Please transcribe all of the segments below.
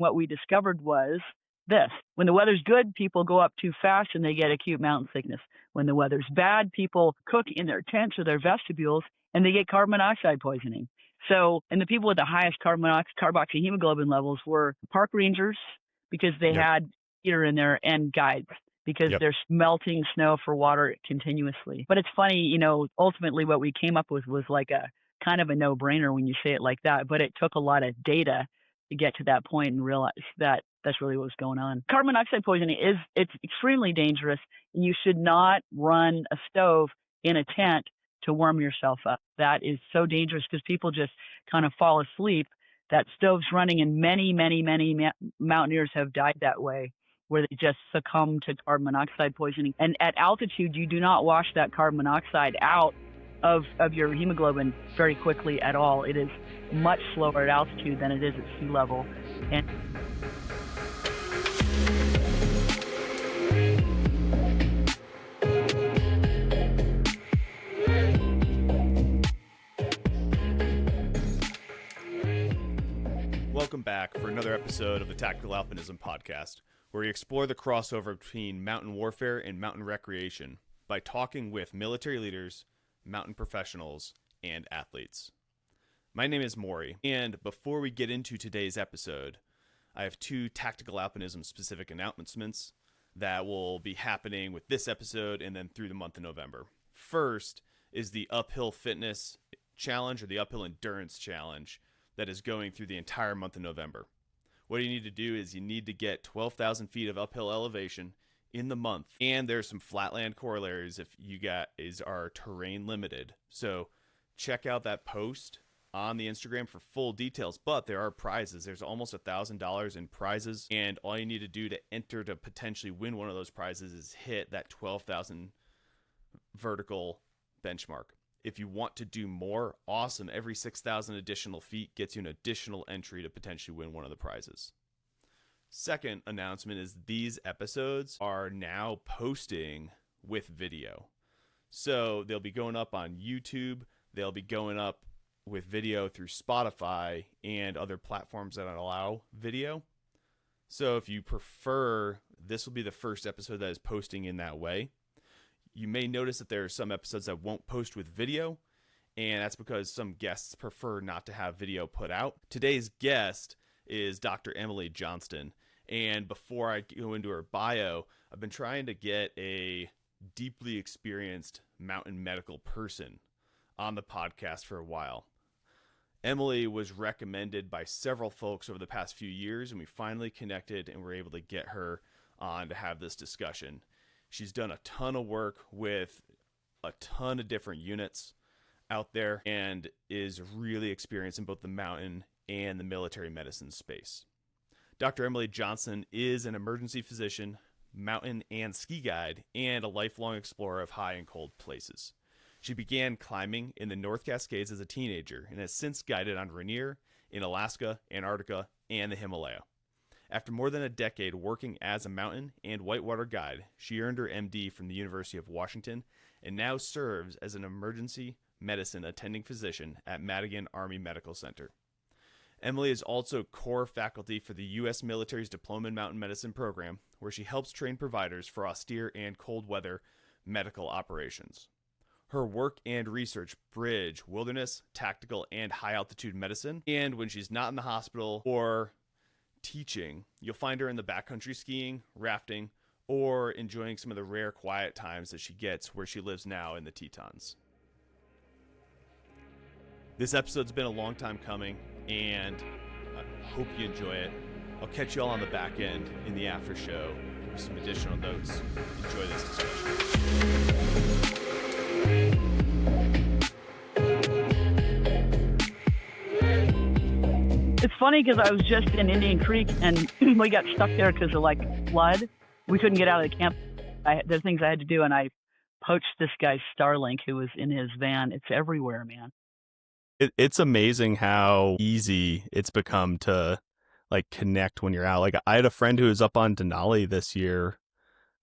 what we discovered was this. When the weather's good, people go up too fast and they get acute mountain sickness. When the weather's bad, people cook in their tents or their vestibules and they get carbon monoxide poisoning. So, and the people with the highest carboxyhemoglobin levels were park rangers because they had heater in there, and guides because they're melting snow for water continuously. But it's funny, ultimately what we came up with was like a kind of a no-brainer when you say it like that, but it took a lot of data to get to that point and realize that that's really what's going on. Carbon monoxide poisoning it's extremely dangerous, and you should not run a stove in a tent to warm yourself up. That is so dangerous because people just kind of fall asleep. That stove's running, and many, many, many mountaineers have died that way, where they just succumb to carbon monoxide poisoning. And at altitude, you do not wash that carbon monoxide out of your hemoglobin very quickly at all. It is much slower at altitude than it is at sea level. And welcome back for another episode of the Tactical Alpinism Podcast, where we explore the crossover between mountain warfare and mountain recreation by talking with military leaders, mountain professionals, and athletes. My name is Maury, and before we get into today's episode, I have two Tactical Alpinism specific announcements that will be happening with this episode and then through the month of November. First is the Uphill Fitness Challenge, or the Uphill Endurance Challenge, that is going through the entire month of November. What you need to do is you need to get 12,000 feet of uphill elevation in the month, and there's some flatland corollaries if you guys are terrain limited. So check out that post on the Instagram for full details, but there are prizes. There's almost $1,000 in prizes, and all you need to do to enter to potentially win one of those prizes is hit that 12,000 vertical benchmark. If you want to do more, awesome. Every 6,000 additional feet gets you an additional entry to potentially win one of the prizes. Second announcement is these episodes are now posting with video. So they'll be going up on YouTube. They'll be going up with video through Spotify and other platforms that allow video. So if you prefer, this will be the first episode that is posting in that way. You may notice that there are some episodes that won't post with video, and that's because some guests prefer not to have video put out. Today's guest is Dr. Emily Johnston, and before I go into her bio, I've been trying to get a deeply experienced mountain medical person on the podcast for a while. Emily was recommended by several folks over the past few years, and we finally connected and were able to get her on to have this discussion. She's done a ton of work with a ton of different units out there and is really experienced in both the mountain and the military medicine space. Dr. Emily Johnston is an emergency physician, mountain and ski guide, and a lifelong explorer of high and cold places. She began climbing in the North Cascades as a teenager and has since guided on Rainier, in Alaska, Antarctica, and the Himalaya. After more than a decade working as a mountain and whitewater guide, she earned her MD from the University of Washington and now serves as an emergency medicine attending physician at Madigan Army Medical Center. Emily is also core faculty for the U.S. military's Diploma in Mountain Medicine program, where she helps train providers for austere and cold weather medical operations. Her work and research bridge wilderness, tactical, and high-altitude medicine, and when she's not in the hospital or teaching, you'll find her in the backcountry skiing, rafting, or enjoying some of the rare quiet times that she gets where she lives now in the Tetons. This episode's been a long time coming, and I hope you enjoy it. I'll catch you all on the back end in the after show with some additional notes. Enjoy this discussion. it's funny because I was just in Indian Creek and we got stuck there because of flood. We couldn't get out of the camp. There are things I had to do, and I poached this guy's Starlink who was in his van. It's everywhere, man. It's amazing how easy it's become to connect when you're out. I had a friend who was up on Denali this year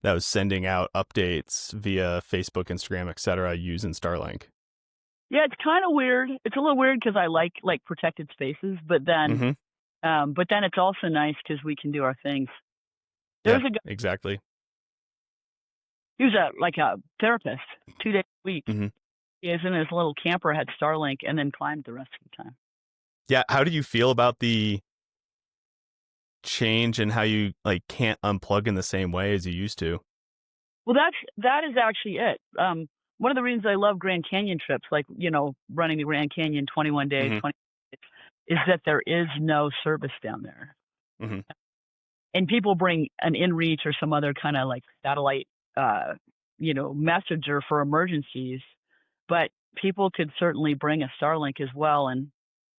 that was sending out updates via Facebook, Instagram, etc., using Starlink. Yeah, it's kind of weird. It's a little weird because I like protected spaces, but then But then it's also nice because we can do our things. Yeah, There's a guy, exactly. he was like a therapist 2 days a week. Hmm. He was in his little camper, had Starlink, and then climbed the rest of the time. Yeah. How do you feel about the change and how you like can't unplug in the same way as you used to? Well, that is actually it. One of the reasons I love Grand Canyon trips, like running the Grand Canyon 21 days, Hmm. 20 days, is that there is no service down there, Hmm. and people bring an InReach or some other kind of like satellite, messenger for emergencies, but people could certainly bring a Starlink as well. And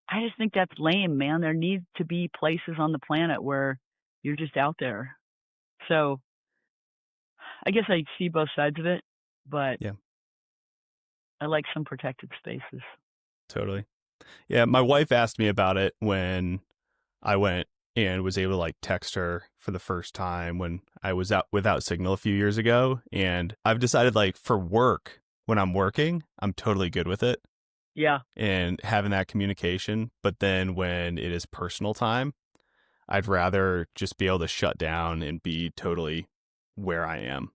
I just think that's lame, man. There needs to be places on the planet where you're just out there. So I guess I see both sides of it, but Yeah, I like some protected spaces. totally. Yeah, my wife asked me about it when I went and was able to like text her for the first time when I was out without signal a few years ago. And I've decided like for work, when I'm working, I'm totally good with it Yeah. and having that communication. But then when it is personal time, I'd rather just be able to shut down and be totally where I am.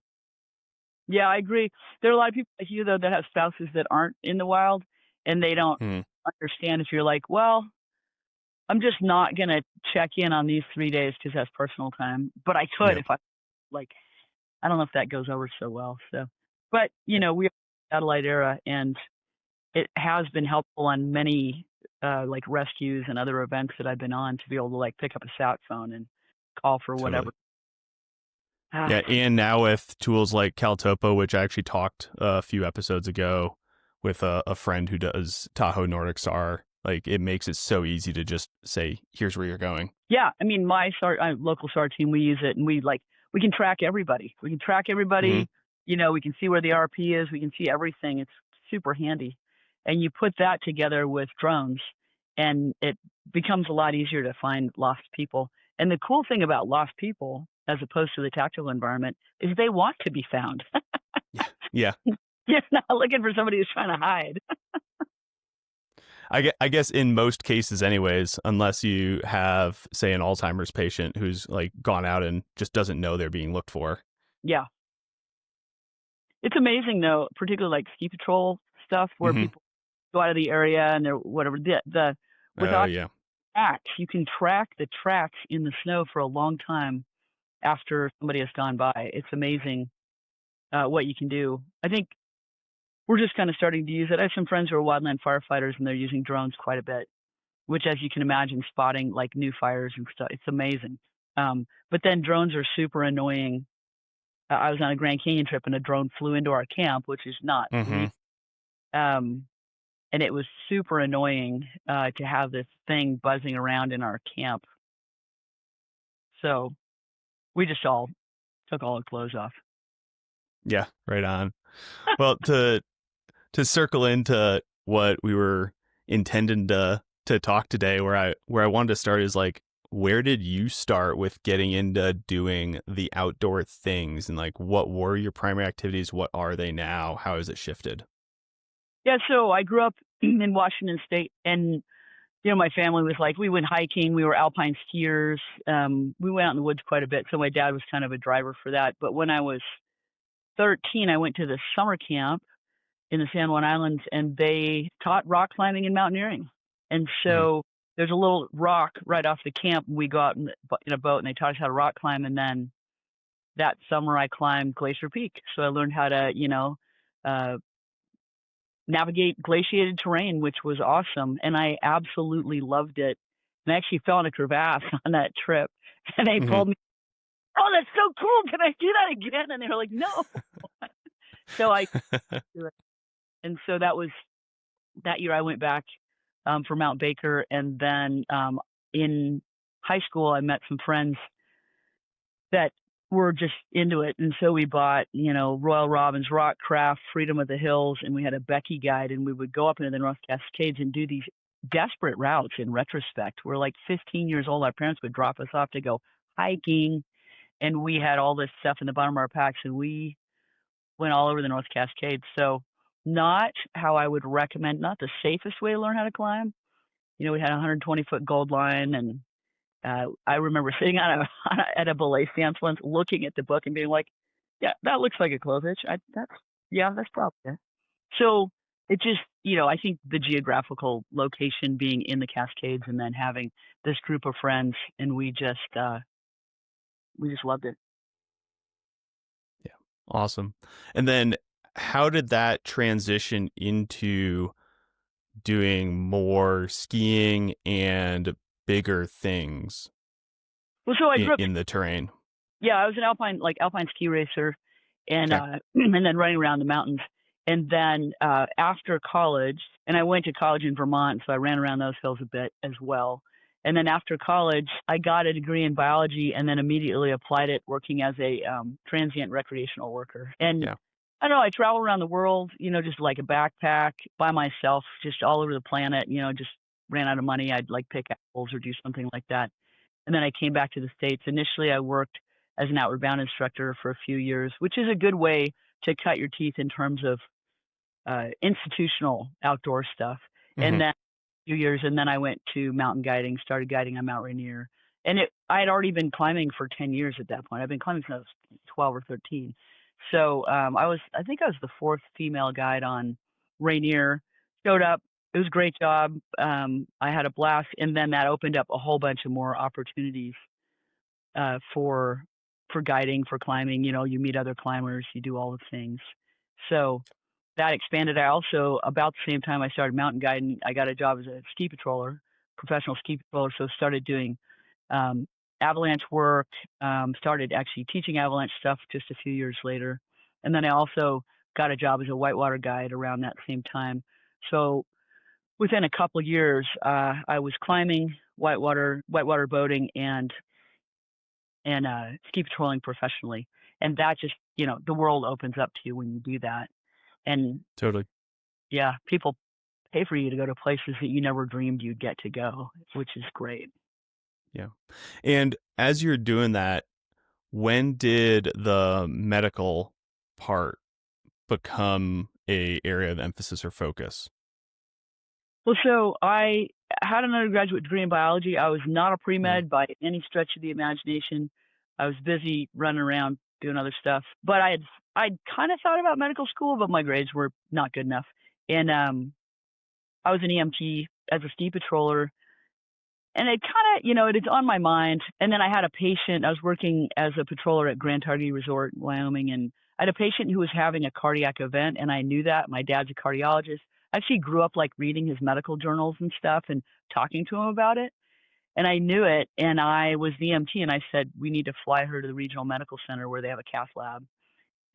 Yeah, I agree. There are a lot of people like you, though, that have spouses that aren't in the wild, and they don't Mm, understand if you're like, well, I'm just not going to check in on these 3 days because that's personal time. But I could yep. if like, I don't know if that goes over so well. So, but, we are in the satellite era, and it has been helpful on many like rescues and other events that I've been on to be able to like pick up a sat phone and call for whatever. Totally. Ah, Yeah, and now with tools like Caltopo, which I actually talked a few episodes ago with a friend who does Tahoe Nordic Star, like it makes it so easy to just say, "Here's where you're going." yeah, I mean, my local SAR team, we use it, and we can track everybody. We can track Hmm. everybody. We can see where the RP is. We can see everything. It's super handy, and you put that together with drones, and it becomes a lot easier to find lost people. And the cool thing about lost people, as opposed to the tactical environment, is they want to be found. Yeah, yeah. You're not looking for somebody who's trying to hide. I guess in most cases, anyways, unless you have, say, an Alzheimer's patient who's like gone out and just doesn't know they're being looked for. Yeah, it's amazing though, particularly like ski patrol stuff where Hmm. people go out of the area and they're whatever the Oh without yeah. tracks, you can track the tracks in the snow for a long time after somebody has gone by. It's amazing what you can do. I think we're just kind of starting to use it. I have some friends who are wildland firefighters and they're using drones quite a bit, which, as you can imagine, spotting like new fires and stuff. It's amazing. But then drones are super annoying. I was on a Grand Canyon trip and a drone flew into our camp, which is not Hmm. legal. Um, and it was super annoying to have this thing buzzing around in our camp. So we just all took all our clothes off. Yeah, right on. Well, to circle into what we were intending to talk today, where I wanted to start is like, where did you start with getting into doing the outdoor things, and like what were your primary activities? What are they now? How has it shifted? Yeah, so I grew up in Washington State, and my family was like, we went hiking, we were alpine skiers, we went out in the woods quite a bit. So my dad was kind of a driver for that. But when I was 13, I went to the summer camp in the San Juan Islands, and they taught rock climbing and mountaineering. And Hmm. so there's a little rock right off the camp, and we go out in a boat, and they taught us how to rock climb. And then that summer, I climbed Glacier Peak, so I learned how to, uh, navigate glaciated terrain, which was awesome. And I absolutely loved it. And I actually fell in a crevasse on that trip, and they Hmm. pulled me. Oh, that's so cool! Can I do that again? And they were like, no. So I do it. And so that year I went back for Mount Baker, and then in high school I met some friends that were just into it, and so we bought Royal Robbins, Rockcraft, Freedom of the Hills, and we had a Becky guide, and we would go up into the North Cascades and do these desperate routes. In retrospect, we're like 15 years old. Our parents would drop us off to go hiking, and we had all this stuff in the bottom of our packs, and we went all over the North Cascades. So not how I would recommend, not the safest way to learn how to climb. We had a 120-foot gold line, and I remember sitting at a belay stance once, looking at the book and being like, "Yeah, that looks like a clove hitch. That's probably it." So it just, I think the geographical location being in the Cascades and then having this group of friends, and we just loved it. Yeah. Awesome. And then how did that transition into doing more skiing and bigger things Well, so I grew up. in the terrain? Yeah, I was an alpine ski racer, and Okay. and then running around the mountains. And then after college, and I went to college in Vermont, so I ran around those hills a bit as well. And then after college, I got a degree in biology, and then immediately applied it working as a transient recreational worker. And Yeah. I don't know, I travel around the world, just like a backpack by myself, just all over the planet. Just ran out of money, I'd like pick apples or do something like that. And then I came back to the States. Initially, I worked as an outward bound instructor for a few years, which is a good way to cut your teeth in terms of institutional outdoor stuff. And Mm-hmm. then a few years, and then I went to mountain guiding, started guiding on Mount Rainier. And I had already been climbing for 10 years at that point. I've been climbing since I was 12 or 13. So I think I was the fourth female guide on Rainier. Showed up. It was a great job. I had a blast. And then that opened up a whole bunch of more opportunities for guiding, for climbing. You meet other climbers, you do all the things. So that expanded. I also, about the same time I started mountain guiding, I got a job as a ski patroller, professional ski patroller. So started doing um, avalanche work, started actually teaching avalanche stuff just a few years later. And then I also got a job as a whitewater guide around that same time. So within a couple of years, I was climbing, whitewater boating, and ski patrolling professionally. And that just, the world opens up to you when you do that. And Totally. yeah, people pay for you to go to places that you never dreamed you'd get to go, which is great. Yeah. And as you're doing that, when did the medical part become a area of emphasis or focus? Well, so I had an undergraduate degree in biology. I was not a Mm. pre-med by any stretch of the imagination. I was busy running around doing other stuff. But I'd kind of thought about medical school, but my grades were not good enough. And I was an EMT as a ski patroller, and it kind of, it's on my mind. And then I had a patient. I was working as a patroller at Grand Targhee Resort, Wyoming, and I had a patient who was having a cardiac event, and I knew that. My dad's a cardiologist. I actually grew up like reading his medical journals and stuff and talking to him about it. And I knew it, and I was the EMT, and I said, we need to fly her to the regional medical center where they have a cath lab.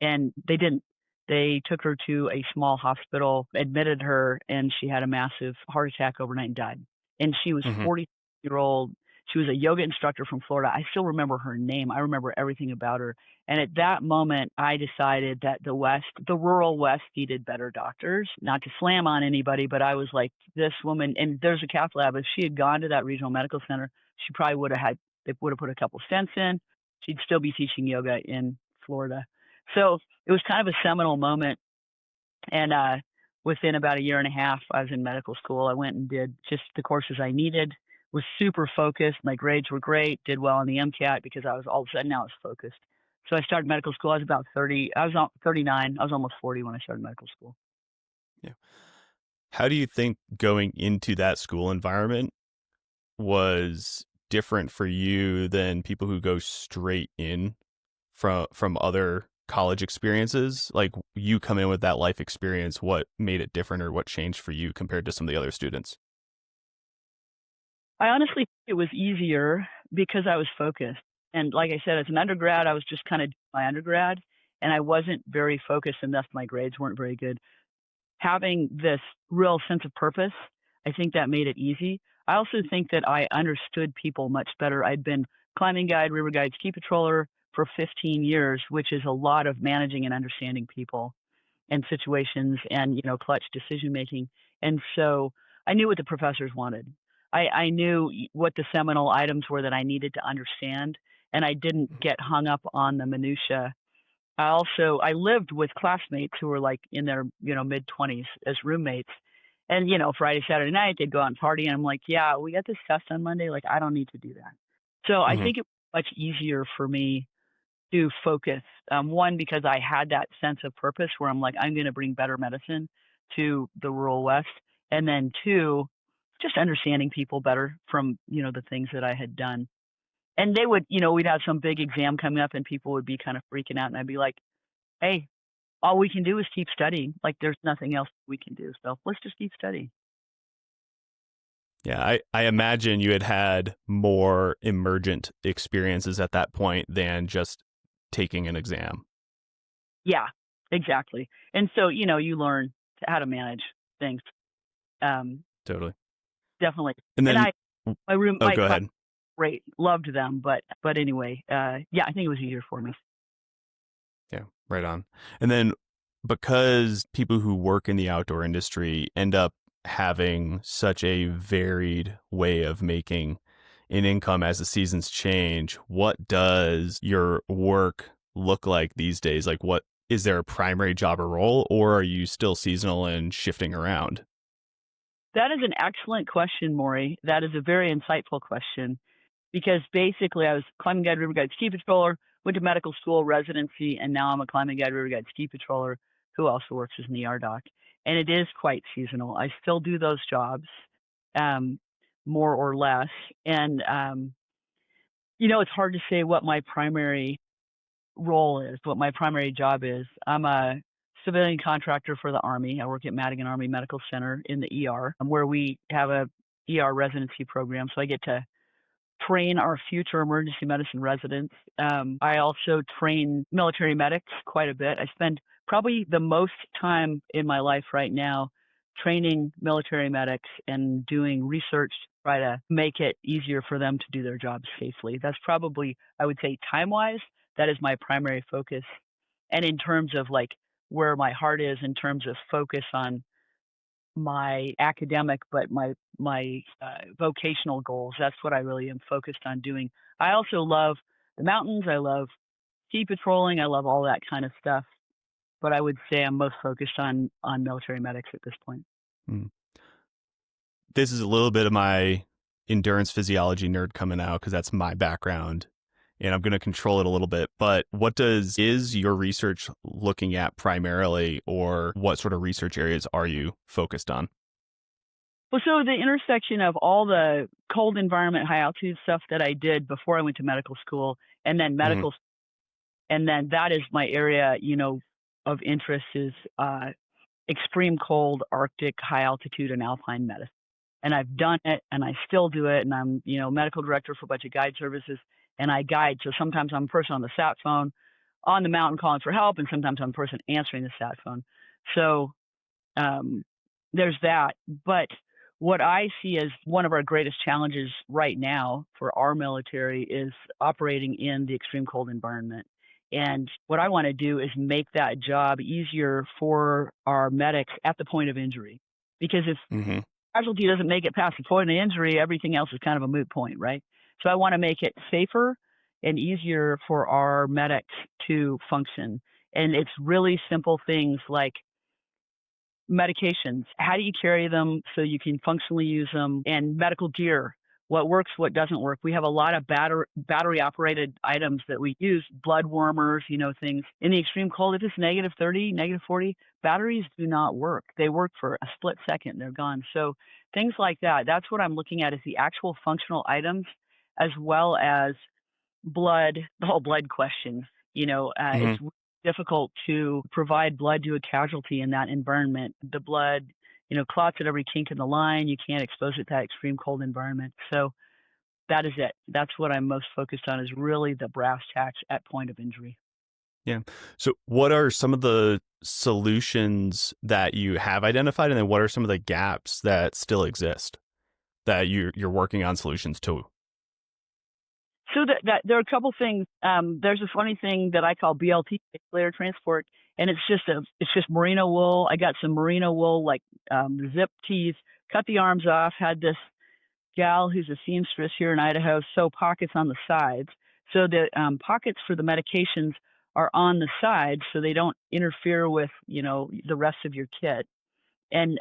And they didn't. They took her to a small hospital, admitted her, and she had a massive heart attack overnight and died. And she was Mm-hmm. 40-year old. She was a yoga instructor from Florida. I still remember her name. I remember everything about her. And at that moment, I decided that the rural West needed better doctors. Not to slam on anybody, but I was like, this woman, and there's a cath lab. If she had gone to that regional medical center, she probably they would have put a couple stents in. She'd still be teaching yoga in Florida. So it was kind of a seminal moment. And within about a year and a half, I was in medical school. I went and did just the courses I needed, was super focused. My grades were great, did well on the MCAT because I was all of a sudden now I was focused. So I started medical school. I was about 30. I was 39. I was almost 40 when I started medical school. Yeah. How do you think going into that school environment was different for you than people who go straight in from other college experiences? Like, you come in with that life experience, what made it different or what changed for you compared to some of the other students? I honestly think it was easier because I was focused. And like I said, as an undergrad, I was just kind of my undergrad, and I wasn't very focused, and thus my grades weren't very good. Having this real sense of purpose, I think that made it easy. I also think that I understood people much better. I'd been climbing guide, river guide, ski patroller for 15 years, which is a lot of managing and understanding people and situations and, clutch decision making. And so I knew what the professors wanted. I knew what the seminal items were that I needed to understand, and I didn't get hung up on the minutia. I lived with classmates who were like in their, mid 20s as roommates. And, Friday, Saturday night, they'd go out and party. And I'm like, yeah, we got this test on Monday. Like, I don't need to do that. So I Hmm. think it was much easier for me to focus. One, because I had that sense of purpose where I'm like, I'm going to bring better medicine to the rural West. And then two, just understanding people better from, the things that I had done. And they would, we'd have some big exam coming up and people would be kind of freaking out. And I'd be like, hey, all we can do is keep studying. Like there's nothing else we can do. So let's just keep studying. Yeah, I imagine you had more emergent experiences at that point than just taking an exam. Yeah, exactly. And so, you learn how to manage things. Um, Totally. definitely. And And then, my room, oh, my go class, ahead. great, loved them. But anyway, yeah, I think it was easier for me. Yeah, right on. And then because people who work in the outdoor industry end up having such a varied way of making an income as the seasons change, what does your work look like these days? Like, what is there a primary job or role, or are you still seasonal and shifting around? That is an excellent question, Maury. That is a very insightful question because basically I was climbing guide, river guide, ski patroller, went to medical school residency, and now I'm a climbing guide, river guide, ski patroller who also works as an ER doc. And it is quite seasonal. I still do those jobs, um, more or less. And, it's hard to say what my primary role is, what my primary job is. I'm a civilian contractor for the Army. I work at Madigan Army Medical Center in the ER, where we have a ER residency program. So I get to train our future emergency medicine residents. I also train military medics quite a bit. I spend probably the most time in my life right now training military medics and doing research to try to make it easier for them to do their jobs safely. That's probably, I would say, time wise, that is my primary focus. And in terms of like where my heart is, in terms of focus on my academic, but my vocational goals. That's what I really am focused on doing. I also love the mountains. I love ski patrolling. I love all that kind of stuff. But I would say I'm most focused on military medics at this point. Mm. This is a little bit of my endurance physiology nerd coming out because that's my background and I'm going to control it a little bit. But is your research looking at primarily, or what sort of research areas are you focused on? Well, so the intersection of all the cold environment, high altitude stuff that I did before I went to medical school, and then Mm-hmm. and then that is my area, of interest is extreme cold, Arctic, high altitude, and alpine medicine. And I've done it and I still do it. And I'm, medical director for a bunch of guide services and I guide. So sometimes I'm a person on the sat phone on the mountain calling for help, and sometimes I'm a person answering the sat phone. So um, there's that. But what I see as one of our greatest challenges right now for our military is operating in the extreme cold environment. And what I want to do is make that job easier for our medics at the point of injury. Because if Mm-hmm. casualty doesn't make it past the point of injury, everything else is kind of a moot point, right? So I want to make it safer and easier for our medics to function. And it's really simple things like medications. How do you carry them so you can functionally use them? And medical gear. What works, what doesn't work. We have a lot of battery operated items that we use, blood warmers, things. In the extreme cold, if it's negative 30, negative 40, batteries do not work. They work for a split second, they're gone. So things like that, that's what I'm looking at is the actual functional items as well as the whole blood question. Mm-hmm. It's difficult to provide blood to a casualty in that environment. The blood, clots at every kink in the line. You can't expose it to that extreme cold environment. So that is it. That's what I'm most focused on is really the brass tacks at point of injury. Yeah. So, what are some of the solutions that you have identified, and then what are some of the gaps that still exist that you're working on solutions to? So that there are a couple things. There's a funny thing that I call BLT, layer transport, and it's just merino wool. I got some merino wool like zip tees, cut the arms off. Had this gal who's a seamstress here in Idaho sew pockets on the sides, so the pockets for the medications are on the sides, so they don't interfere with the rest of your kit. And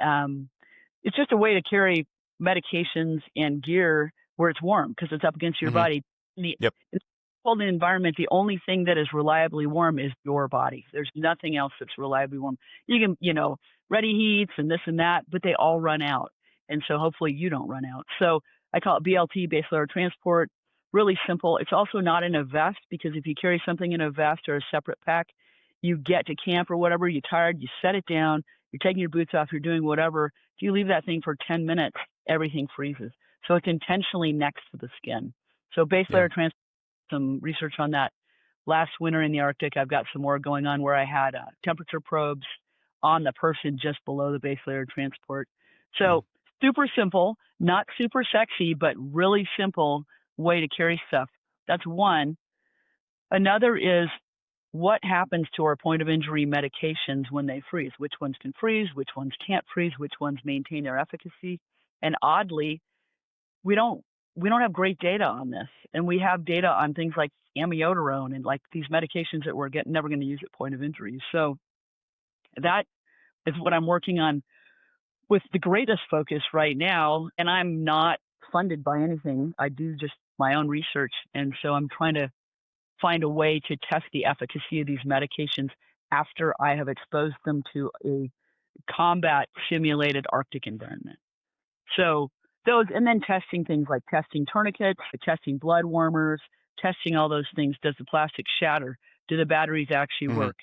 it's just a way to carry medications and gear where it's warm because it's up against your Mm-hmm. body Yep. In the cold environment, the only thing that is reliably warm is your body. There's nothing else that's reliably warm. You can, ready heats and this and that, but they all run out. And so hopefully you don't run out. So I call it BLT, base layer transport. Really simple. It's also not in a vest, because if you carry something in a vest or a separate pack, you get to camp or whatever, you're tired, you set it down, you're taking your boots off, you're doing whatever. If you leave that thing for 10 minutes, everything freezes. So it's intentionally next to the skin. So base layer transport, some research on that last winter in the Arctic. I've got some more going on where I had temperature probes on the person just below the base layer transport. So super simple, not super sexy, but really simple way to carry stuff. That's one. Another is, what happens to our point of injury medications when they freeze? Which ones can freeze? Which ones can't freeze? Which ones maintain their efficacy? And oddly, we don't have great data on this. And we have data on things like amiodarone and like these medications that we're never going to use at point of injury. So that is what I'm working on with the greatest focus right now. And I'm not funded by anything. I do just my own research. And so I'm trying to find a way to test the efficacy of these medications after I have exposed them to a combat simulated Arctic environment. So those, and then testing things like testing tourniquets, testing blood warmers, testing all those things. Does the plastic shatter? Do the batteries actually work?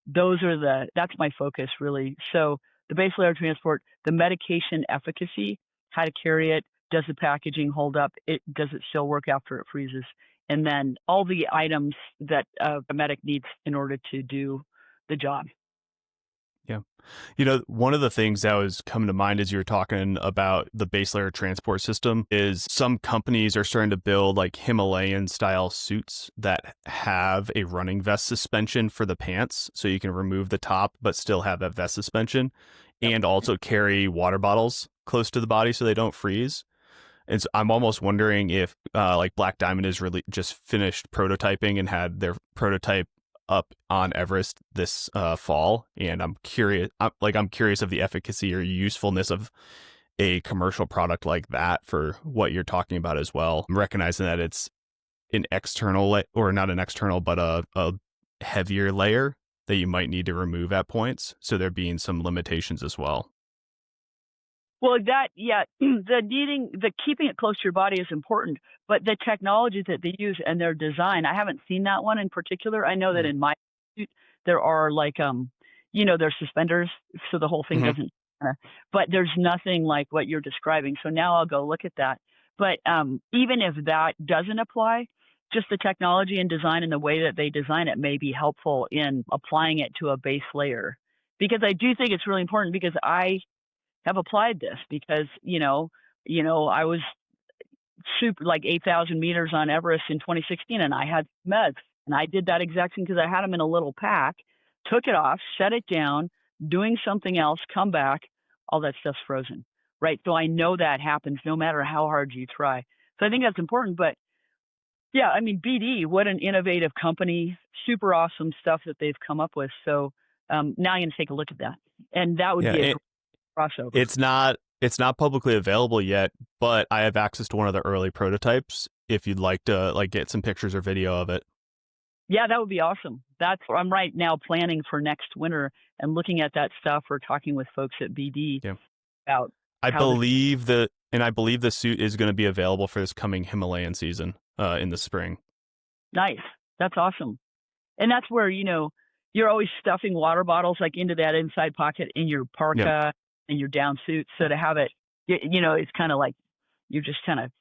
That's my focus really. So the base layer transport, the medication efficacy, how to carry it, does the packaging hold up? Does it still work after it freezes? And then all the items that a medic needs in order to do the job. Yeah. One of the things that was coming to mind as you were talking about the base layer transport system is some companies are starting to build like Himalayan style suits that have a running vest suspension for the pants. So you can remove the top, but still have that vest suspension, and also carry water bottles close to the body so they don't freeze. And so I'm almost wondering if like Black Diamond is really just finished prototyping and had their prototype up on Everest this fall, and I'm curious of the efficacy or usefulness of a commercial product like that for what you're talking about as well. I'm recognizing that it's an external or not an external, but a heavier layer that you might need to remove at points. So there being some limitations as well. Well, the keeping it close to your body is important, but the technology that they use and their design, I haven't seen that one in particular. I know that in my suit, there are like, there's suspenders, so the whole thing doesn't, but there's nothing like what you're describing. So now I'll go look at that. But even if that doesn't apply, just the technology and design and the way that they design it may be helpful in applying it to a base layer. Because I do think it's really important, because I have applied this because, I was super like 8,000 meters on Everest in 2016, and I had meds, and I did that exact thing because I had them in a little pack, took it off, set it down, doing something else, come back, all that stuff's frozen, right? So I know that happens no matter how hard you try. So I think that's important. But yeah, I mean, BD, what an innovative company, super awesome stuff that they've come up with. So now I'm going to take a look at that, and that would be a crossover. It's not publicly available yet, but I have access to one of the early prototypes if you'd like to get some pictures or video of it. Yeah, that would be awesome. I'm right now planning for next winter and looking at that stuff or talking with folks at BD about I believe the suit is going to be available for this coming Himalayan season in the spring. Nice. That's awesome. And that's where, you're always stuffing water bottles like into that inside pocket in your parka and your down suit. So to have it, it's kind of like you're just kind of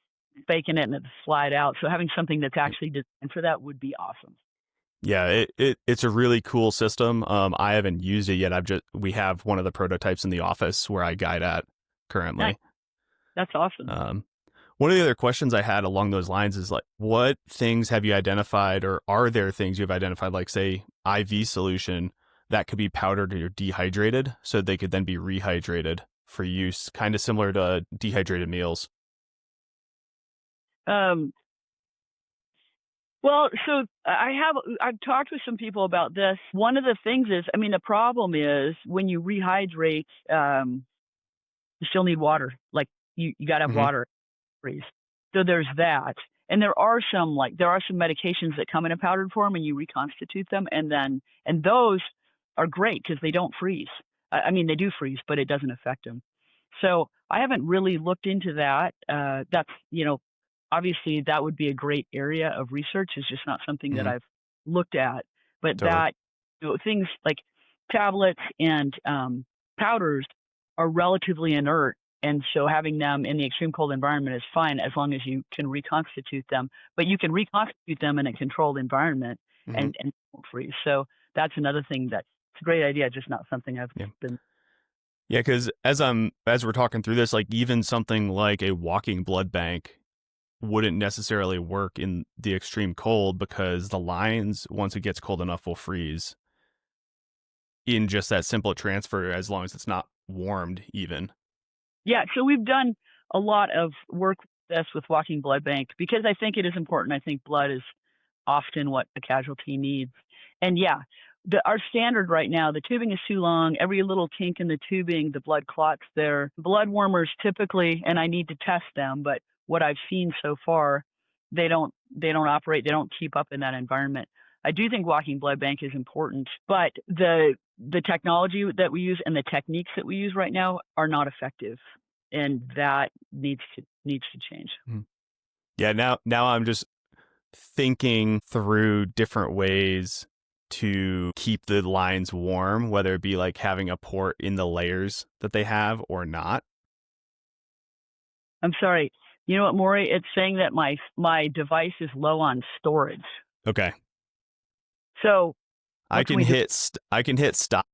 faking it and it slide out. So having something that's actually designed for that would be awesome. Yeah, it's a really cool system. I haven't used it yet. We have one of the prototypes in the office where I guide at currently. Nice. That's awesome. One of the other questions I had along those lines is like, what things have you identified, or are there things you've identified, like say IV solution that could be powdered or dehydrated so they could then be rehydrated for use, kind of similar to dehydrated meals? Well, so I've talked with some people about this. One of the things is, the problem is when you rehydrate, you still need water. Like you got to have water freeze. So there's that. And there are some medications that come in a powdered form, and you reconstitute them, and those are great because they don't freeze. I mean, they do freeze, but it doesn't affect them. So I haven't really looked into that. That's, obviously that would be a great area of research. It's just not something that Mhm. I've looked at. But Totally. things like tablets and powders are relatively inert. And so having them in the extreme cold environment is fine as long as you can reconstitute them. But you can reconstitute them in a controlled environment Mhm. and won't freeze. So that's another thing it's a great idea, just not something I've Yeah. been. Yeah, because as we're talking through this, like even something like a walking blood bank wouldn't necessarily work in the extreme cold because the lines, once it gets cold enough, will freeze in just that simple transfer as long as it's not warmed even. Yeah, so we've done a lot of work with this with walking blood bank because I think it is important. I think blood is often what a casualty needs. And yeah, our standard right now, the tubing is too long. Every little kink in the tubing, the blood clots there. Blood warmers typically, and I need to test them, but what I've seen so far, they don't operate, they don't keep up in that environment. I do think walking blood bank is important, but the technology that we use and the techniques that we use right now are not effective, and that needs to change. Mhm. Yeah, now I'm just thinking through different ways to keep the lines warm, whether it be like having a port in the layers that they have or not. I'm sorry. You know what, Maury? It's saying that my device is low on storage. Okay. So I what can can we do? I can hit stop.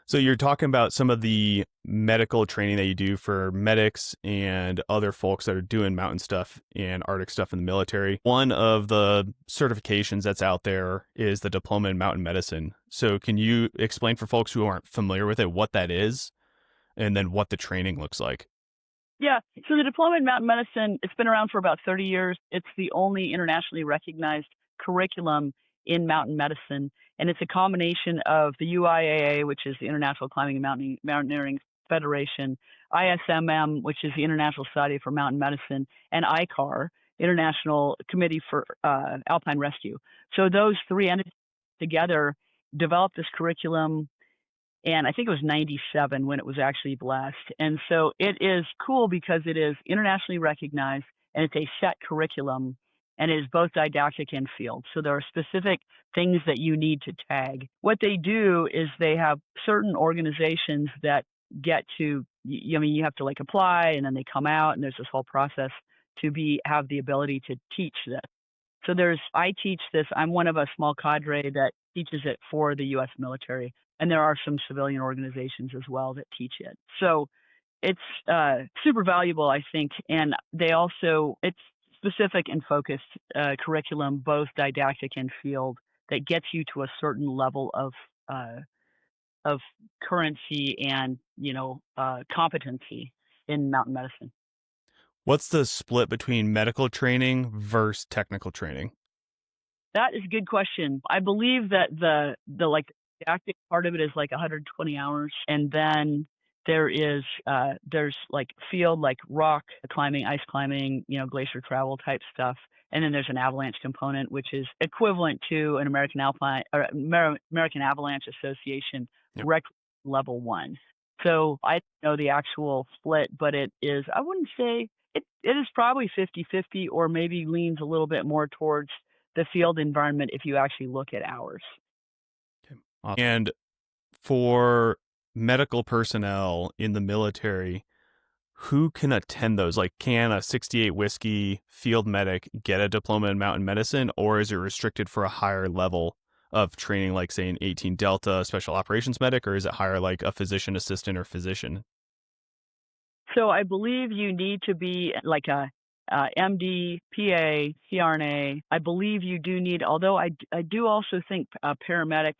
So you're talking about some of the medical training that you do for medics and other folks that are doing mountain stuff and Arctic stuff in the military. One of the certifications that's out there is the Diploma in Mountain Medicine. So can you explain for folks who aren't familiar with it what that is and then what the training looks like? Yeah. So the Diploma in Mountain Medicine, it's been around for about 30 years. It's the only internationally recognized curriculum in mountain medicine. And it's a combination of the UIAA, which is the International Climbing and Mountaineering Federation, ISMM, which is the International Society for Mountain Medicine, and ICAR, International Committee for Alpine Rescue. So those three entities together developed this curriculum, and I think it was 97 when it was actually blessed. And so it is cool because it is internationally recognized and it's a set curriculum, and it is both didactic and field. So there are specific things that you need to tag. What they do is they have certain organizations that get to, you have to like apply, and then they come out, and there's this whole process to have the ability to teach this. So I teach this. I'm one of a small cadre that teaches it for the U.S. military, and there are some civilian organizations as well that teach it. So it's super valuable, I think, and it's specific and focused curriculum, both didactic and field, that gets you to a certain level of currency and competency in mountain medicine. What's the split between medical training versus technical training? That is a good question. I believe that the like didactic part of it is like 120 hours, and then there's like field, like rock climbing, ice climbing, glacier travel type stuff, and then there's an avalanche component, which is equivalent to an American American Avalanche Association Yep. rec level 1. So I don't know the actual split, but it is. I wouldn't say it is probably 50-50, or maybe leans a little bit more towards the field environment if you actually look at hours. Okay. Awesome. And for medical personnel in the military, who can attend those? Like, can a 68 whiskey field medic get a diploma in mountain medicine, or is it restricted for a higher level of training, like, say, an 18 Delta special operations medic, or is it higher, like a physician assistant or physician? So I believe you need to be like a MD, PA, CRNA. I believe you do need, although I do also think a paramedic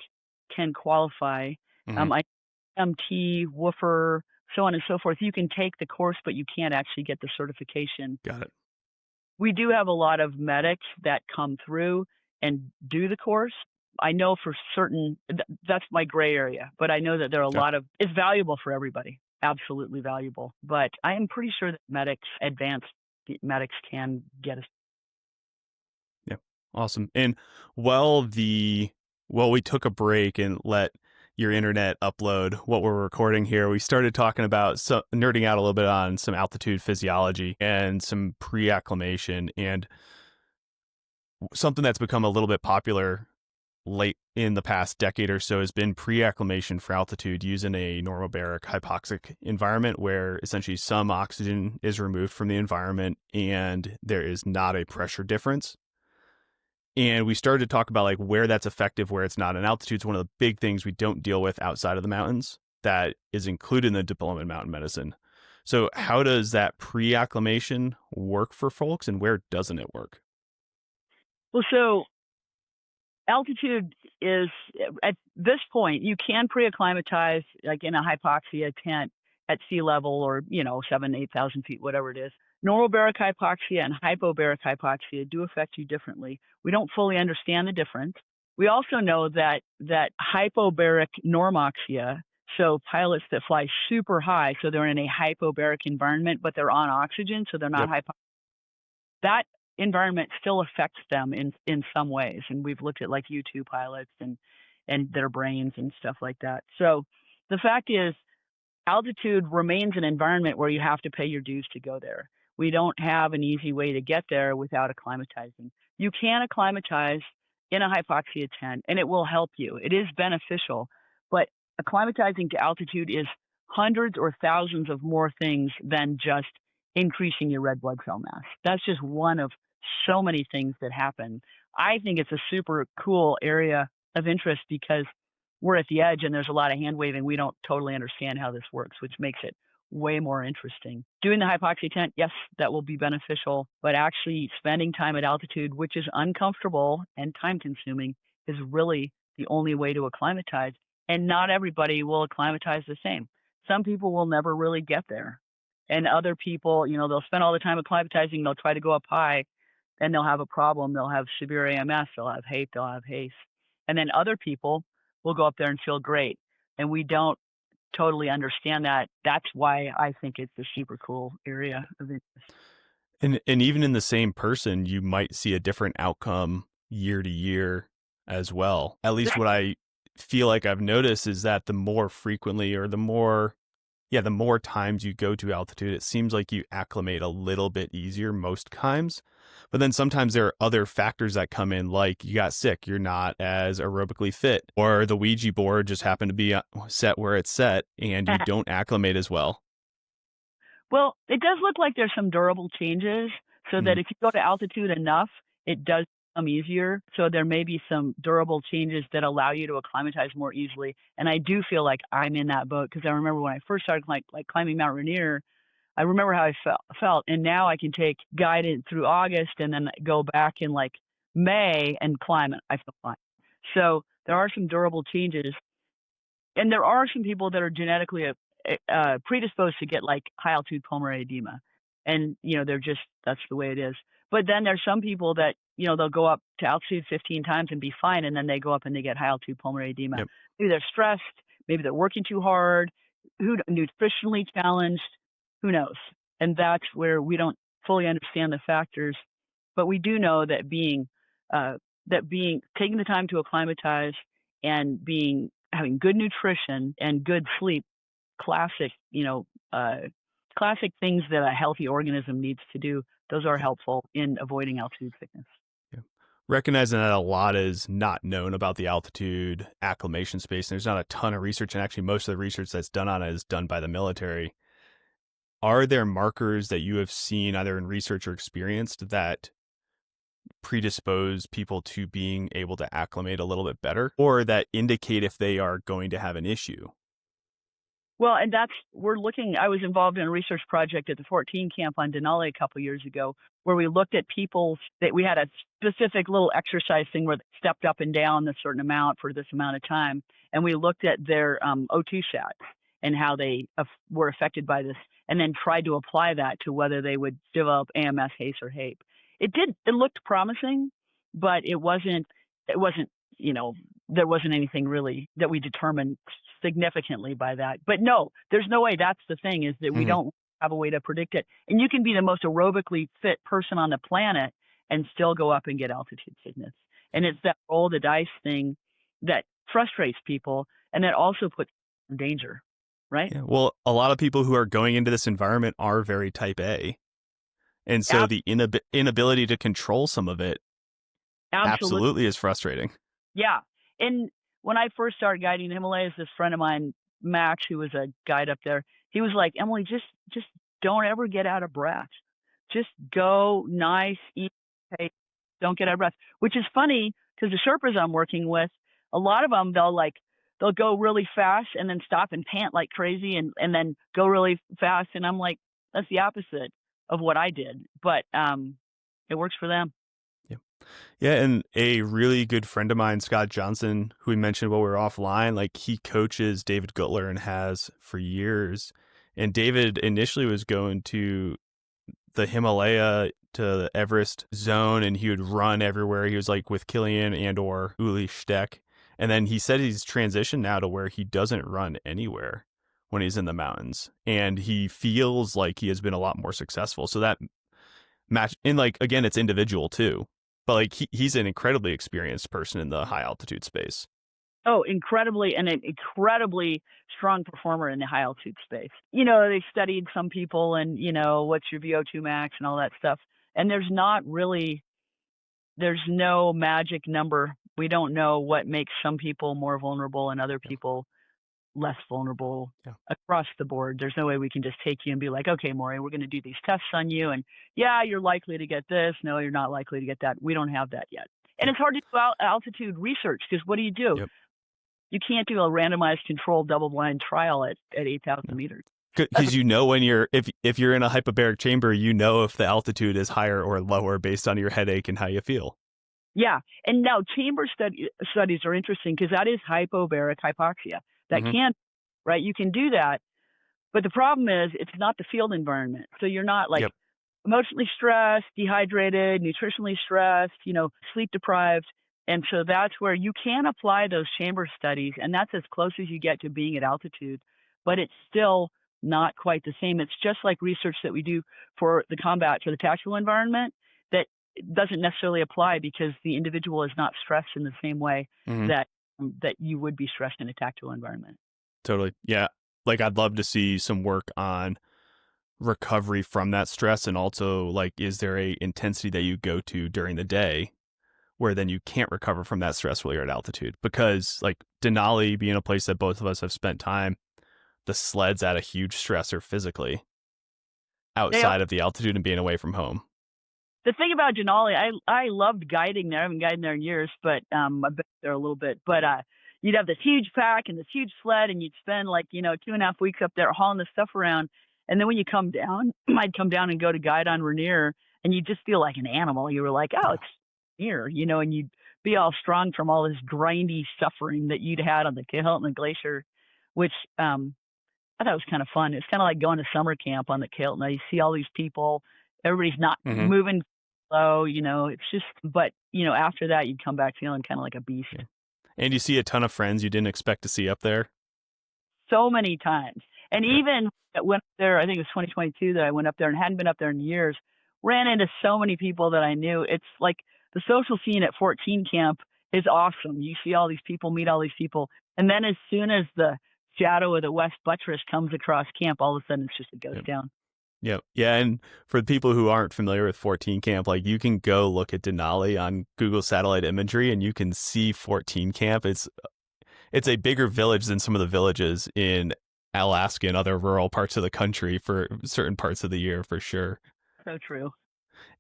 can qualify. Mm-hmm. MT, woofer, so on and so forth. You can take the course, but you can't actually get the certification. Got it. We do have a lot of medics that come through and do the course. I know for certain that's my gray area, but I know that there are a Okay. lot of, it's valuable for everybody, absolutely valuable. But I am pretty sure that medics advance medics can get us. Yeah. Awesome. And while we took a break and let your internet upload what we're recording here, we started talking about nerding out a little bit on some altitude physiology and some pre-acclimation, and something that's become a little bit popular late in the past decade or so has been pre-acclimation for altitude using a normobaric hypoxic environment where essentially some oxygen is removed from the environment and there is not a pressure difference. And we started to talk about like where that's effective, where it's not. And altitude is one of the big things we don't deal with outside of the mountains that is included in the diploma in mountain medicine. So how does that pre-acclimation work for folks, and where doesn't it work? Well, so altitude is, at this point, you can pre-acclimatize like in a hypoxia tent at sea level, or 7,000-8,000 feet, whatever it is. Normobaric hypoxia and hypobaric hypoxia do affect you differently. We don't fully understand the difference. We also know that hypobaric normoxia, so pilots that fly super high, so they're in a hypobaric environment, but they're on oxygen, so they're not that environment still affects them in some ways. And we've looked at like U-2 pilots and their brains and stuff like that. So the fact is, altitude remains an environment where you have to pay your dues to go there. We don't have an easy way to get there without acclimatizing. You can acclimatize in a hypoxia tent, and it will help you. It is beneficial, but acclimatizing to altitude is hundreds or thousands of more things than just increasing your red blood cell mass. That's just one of so many things that happen. I think it's a super cool area of interest because we're at the edge and there's a lot of hand waving. We don't totally understand how this works, which makes it way more interesting. Doing the hypoxia tent, yes, that will be beneficial, but actually spending time at altitude, which is uncomfortable and time consuming, is really the only way to acclimatize. And not everybody will acclimatize the same. Some people will never really get there. And other people, they'll spend all the time acclimatizing, they'll try to go up high, and they'll have a problem. They'll have severe AMS, they'll have HAPE, they'll have HACE. And then other people will go up there and feel great. And we don't totally understand that. That's why I think it's a super cool area of interest. And even in the same person, you might see a different outcome year to year as well. At least what I feel like I've noticed is that the more frequently, or the more times you go to altitude, it seems like you acclimate a little bit easier most times. But then sometimes there are other factors that come in, like you got sick, you're not as aerobically fit, or the Ouija board just happened to be set where it's set and you don't acclimate as well. Well, it does look like there's some durable changes, so that if you go to altitude enough, it does become easier. So there may be some durable changes that allow you to acclimatize more easily. And I do feel like I'm in that boat, because I remember when I first started climbing Mount Rainier, I remember how I felt. And now I can take guided through August and then go back in like May and climb it. I feel fine. So there are some durable changes. And there are some people that are genetically predisposed to get like high altitude pulmonary edema. And, that's the way it is. But then there's some people that, they'll go up to altitude 15 times and be fine. And then they go up and they get high altitude pulmonary edema. Yep. Maybe they're stressed. Maybe they're working too hard. Nutritionally challenged. Who knows? And that's where we don't fully understand the factors. But we do know that taking the time to acclimatize and having good nutrition and good sleep, classic things that a healthy organism needs to do, those are helpful in avoiding altitude sickness. Yeah. Recognizing that a lot is not known about the altitude acclimation space, and there's not a ton of research, and actually most of the research that's done on it is done by the military. Are there markers that you have seen either in research or experienced that predispose people to being able to acclimate a little bit better, or that indicate if they are going to have an issue? Well, and I was involved in a research project at the 14 camp on Denali a couple of years ago, where we looked at people that we had a specific little exercise thing where they stepped up and down a certain amount for this amount of time. And we looked at their O2 sats and how they were affected by this, and then tried to apply that to whether they would develop AMS, HACE, or HAPE. It looked promising, but there wasn't anything really that we determined significantly by that. But no, there's no way. That's the thing, is that we don't have a way to predict it. And you can be the most aerobically fit person on the planet and still go up and get altitude sickness. And it's that roll the dice thing that frustrates people and that also puts in danger, right? Yeah. Well, a lot of people who are going into this environment are very type A. And so the inability to control some of it absolutely is frustrating. Yeah. And when I first started guiding the Himalayas, this friend of mine, Max, who was a guide up there, he was like, Emily, just don't ever get out of breath. Just go nice, eat, hey, don't get out of breath. Which is funny because the Sherpas I'm working with, a lot of them, they'll go really fast and then stop and pant like crazy and then go really fast. And I'm like, that's the opposite of what I did. But it works for them. Yeah, and a really good friend of mine, Scott Johnston, who we mentioned while we were offline, like he coaches David Gutler and has for years. And David initially was going to the Himalaya to the Everest zone, and he would run everywhere. He was like with Killian and or Uli Steck. And then he said he's transitioned now to where he doesn't run anywhere when he's in the mountains. And he feels like he has been a lot more successful. So that match, and like, again, it's individual too. But like he's an incredibly experienced person in the high altitude space. Oh, incredibly, and an incredibly strong performer in the high altitude space. You know, they studied some people and, you know, what's your VO2 max and all that stuff. And there's no magic number. We don't know what makes some people more vulnerable and other people less vulnerable across the board. There's no way we can just take you and be like, okay, Maury, we're going to do these tests on you. And yeah, you're likely to get this. No, you're not likely to get that. We don't have that yet. And it's hard to do altitude research because what do? Yep. You can't do a randomized controlled double-blind trial at 8,000 meters. Because you know when if you're in a hyperbaric chamber, you know if the altitude is higher or lower based on your headache and how you feel. Yeah. And now chamber studies are interesting because that is hypobaric hypoxia. That can, right? You can do that. But the problem is it's not the field environment. So you're not like emotionally stressed, dehydrated, nutritionally stressed, you know, sleep deprived. And so that's where you can apply those chamber studies. And that's as close as you get to being at altitude. But it's still not quite the same. It's just like research that we do for the combat, for the tactical environment, that doesn't necessarily apply because the individual is not stressed in the same way that you would be stressed in a tactical environment. Totally. Yeah. Like I'd love to see some work on recovery from that stress. And also like, is there a intensity that you go to during the day where then you can't recover from that stress while you're at altitude? Because like Denali being a place that both of us have spent time, the sleds add a huge stressor physically outside of the altitude and being away from home. The thing about Denali, I loved guiding there. I haven't guided there in years, but I've been there a little bit. But you'd have this huge pack and this huge sled, and you'd spend 2.5 weeks up there hauling this stuff around. And then when you come down, I'd come down and go to guide on Rainier, and you just feel like an animal. You were like, oh, it's here, and you'd be all strong from all this grindy suffering that you'd had on the Hilton Glacier, which I thought was kind of fun. It's kind of like going to summer camp on the Hilton. You see all these people. Everybody's not moving slow, it's just, but, after that, you'd come back feeling kind of like a beast. Yeah. And you see a ton of friends you didn't expect to see up there. So many times. And even went up there, I think it was 2022 that I went up there and hadn't been up there in years, ran into so many people that I knew. It's like the social scene at 14 camp is awesome. You see all these people, meet all these people. And then as soon as the shadow of the West Buttress comes across camp, all of a sudden it's just a ghost town. Yep. Yeah. And for the people who aren't familiar with 14 camp, like you can go look at Denali on Google satellite imagery and you can see 14 camp. It's a bigger village than some of the villages in Alaska and other rural parts of the country for certain parts of the year, for sure. So true.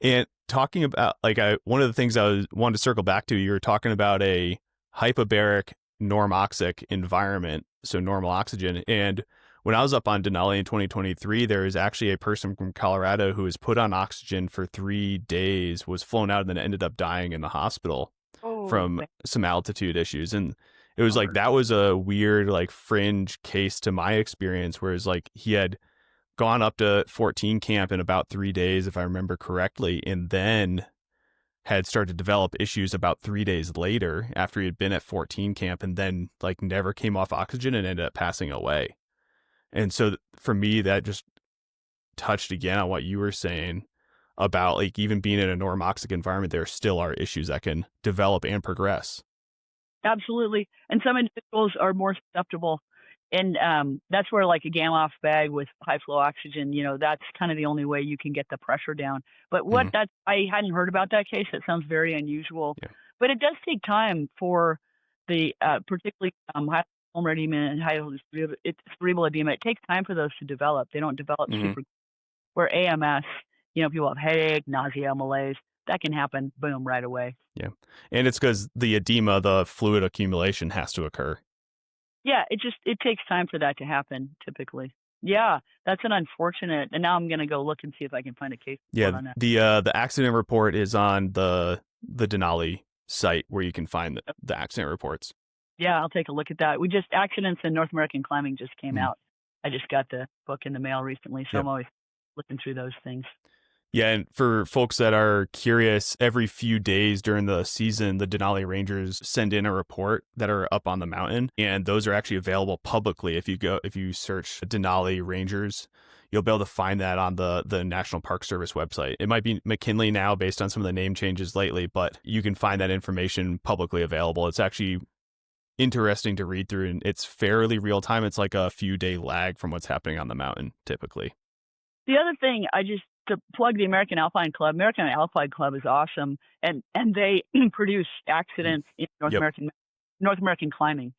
And talking about one of the things I wanted to circle back to, you were talking about a hypobaric normoxic environment, so normal oxygen. And when I was up on Denali in 2023, there was actually a person from Colorado who was put on oxygen for 3 days, was flown out, and then ended up dying in the hospital from some altitude issues. And it was like, that was a weird, fringe case to my experience, whereas he had gone up to 14 camp in about 3 days, if I remember correctly, and then had started to develop issues about 3 days later after he had been at 14 camp, and then never came off oxygen and ended up passing away. And so for me, that just touched again on what you were saying about like even being in a normoxic environment, there still are issues that can develop and progress. Absolutely. And some individuals are more susceptible. And that's where like a gamma off bag with high flow oxygen, that's kind of the only way you can get the pressure down. But I hadn't heard about that case. It sounds very unusual. Yeah. But it does take time for the particularly high pulmonary edema and high cerebral edema. It takes time for those to develop. They don't develop super. Where AMS, people have headache, nausea, malaise. That can happen, boom, right away. Yeah. And it's because the edema, the fluid accumulation has to occur. Yeah, it takes time for that to happen, typically. Yeah, that's an unfortunate. And now I'm going to go look and see if I can find a case report on that. The accident report is on the Denali site where you can find the accident reports. Yeah, I'll take a look at that. Accidents in North American Climbing just came out. I just got the book in the mail recently, so I'm always looking through those things. Yeah, and for folks that are curious, every few days during the season, the Denali Rangers send in a report that are up on the mountain, and those are actually available publicly. If you search Denali Rangers, you'll be able to find that on the National Park Service website. It might be McKinley now based on some of the name changes lately, but you can find that information publicly available. It's actually interesting to read through, and it's fairly real time. It's like a few day lag from what's happening on the mountain typically. The other thing, to plug the American Alpine Club. American Alpine Club is awesome, and they produce accidents in North American Climbing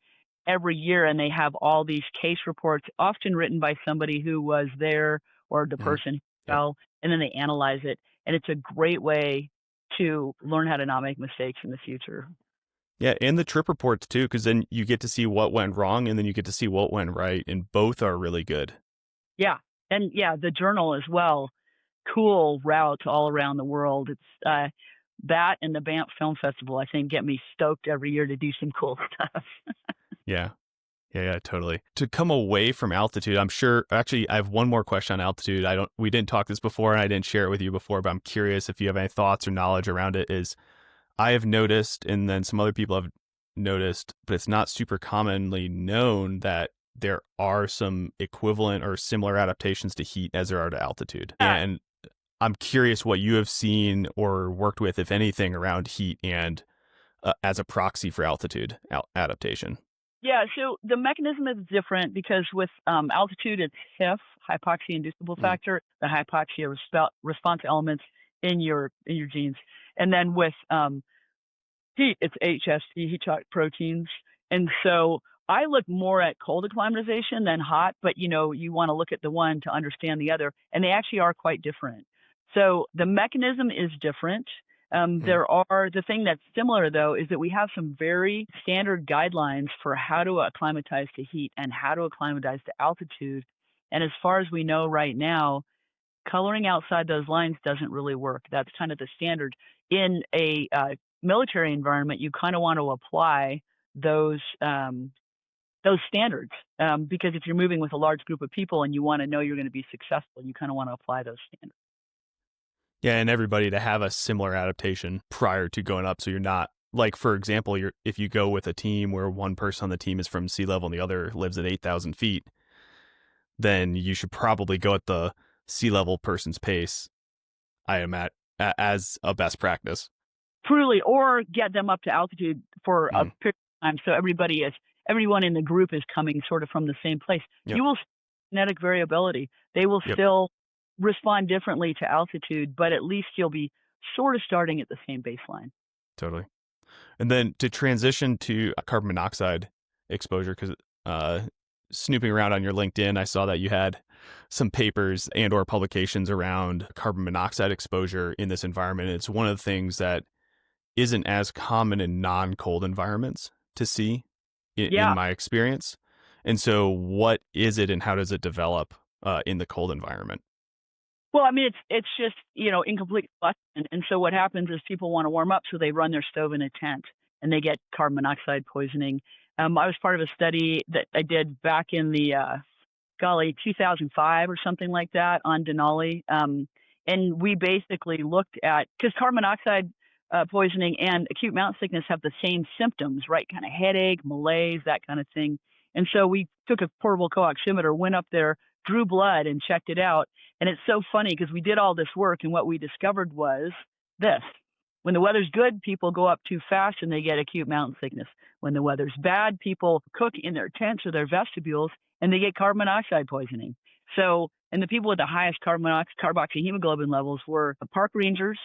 every year, and they have all these case reports, often written by somebody who was there or the person who fell, and then they analyze it. And it's a great way to learn how to not make mistakes in the future. Yeah, and the trip reports too, because then you get to see what went wrong, and then you get to see what went right, and both are really good. Yeah, and the journal as well. Cool routes all around the world. It's that and the Banff Film Festival, I think, get me stoked every year to do some cool stuff. Yeah, totally. To come away from altitude, I'm sure. Actually, I have one more question on altitude. We didn't talk this before, and I didn't share it with you before, but I'm curious if you have any thoughts or knowledge around it. I have noticed, and then some other people have noticed, but it's not super commonly known that there are some equivalent or similar adaptations to heat as there are to altitude. And I'm curious what you have seen or worked with, if anything, around heat and as a proxy for altitude adaptation. Yeah, so the mechanism is different because with altitude, it's HIF, hypoxia-inducible factor, the hypoxia response elements in your genes. And then with heat, it's HSP, heat-shock proteins. And so I look more at cold acclimatization than hot, but you want to look at the one to understand the other, and they actually are quite different. So the mechanism is different. The thing that's similar though is that we have some very standard guidelines for how to acclimatize to heat and how to acclimatize to altitude. And as far as we know right now, coloring outside those lines doesn't really work. That's kind of the standard. In a military environment, you kind of want to apply those standards because if you're moving with a large group of people and you want to know you're going to be successful, you kind of want to apply those standards. Yeah, and everybody to have a similar adaptation prior to going up. So you're not, like, for example, if you go with a team where one person on the team is from sea level and the other lives at 8,000 feet, then you should probably go at the sea level person's pace, I am as a best practice. Truly, or get them up to altitude for a period of time. So everyone in the group is coming sort of from the same place. Yep. You will see genetic variability. They will still respond differently to altitude, but at least you'll be sort of starting at the same baseline. Totally. And then to transition to carbon monoxide exposure, because snooping around on your LinkedIn, I saw that you had some papers and or publications around carbon monoxide exposure in this environment. It's one of the things that isn't as common in non-cold environments to see in my experience. And so what is it and how does it develop in the cold environment? Well, I mean, it's just, incomplete combustion. And so what happens is people want to warm up, so they run their stove in a tent and they get carbon monoxide poisoning. I was part of a study that I did back in the, 2005 or something like that on Denali. And we basically looked at, because carbon monoxide poisoning and acute mountain sickness have the same symptoms, right? Kind of headache, malaise, that kind of thing. And so we took a portable co-oximeter, went up there, drew blood and checked it out. And it's so funny because we did all this work, and what we discovered was this. When the weather's good, people go up too fast and they get acute mountain sickness. When the weather's bad, people cook in their tents or their vestibules and they get carbon monoxide poisoning. So, and the people with the highest carboxyhemoglobin levels were the park rangers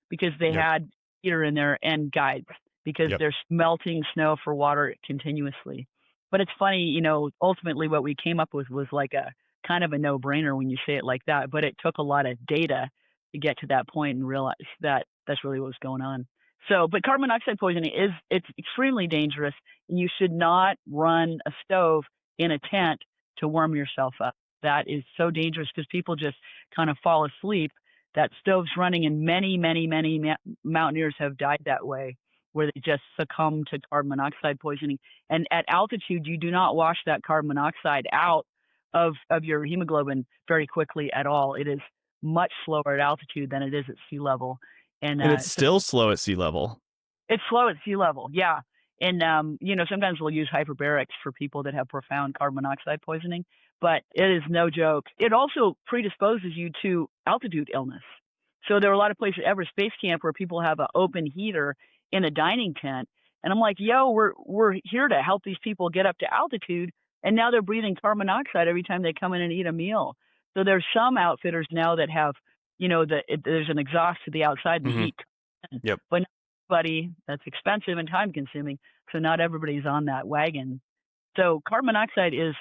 because they had heater in there, and guides because they're melting snow for water continuously. But it's funny, ultimately what we came up with was like a kind of a no-brainer when you say it like that, but it took a lot of data to get to that point and realize that that's really what was going on. So, but carbon monoxide poisoning it's extremely dangerous, and you should not run a stove in a tent to warm yourself up. That is so dangerous because people just kind of fall asleep. That stove's running, and many, many, many mountaineers have died that way, where they just succumb to carbon monoxide poisoning. And at altitude, you do not wash that carbon monoxide out of your hemoglobin very quickly at all. It is much slower at altitude than it is at sea level. And it's still slow at sea level. It's slow at sea level, yeah. And, sometimes we'll use hyperbarics for people that have profound carbon monoxide poisoning, but it is no joke. It also predisposes you to altitude illness. So there are a lot of places at Everest Base Camp where people have an open heater in a dining tent. And I'm like, we're here to help these people get up to altitude. And now they're breathing carbon monoxide every time they come in and eat a meal. So there's some outfitters now that have, there's an exhaust to the outside, the heat. Yep. But not everybody, that's expensive and time consuming. So not everybody's on that wagon. So carbon monoxide is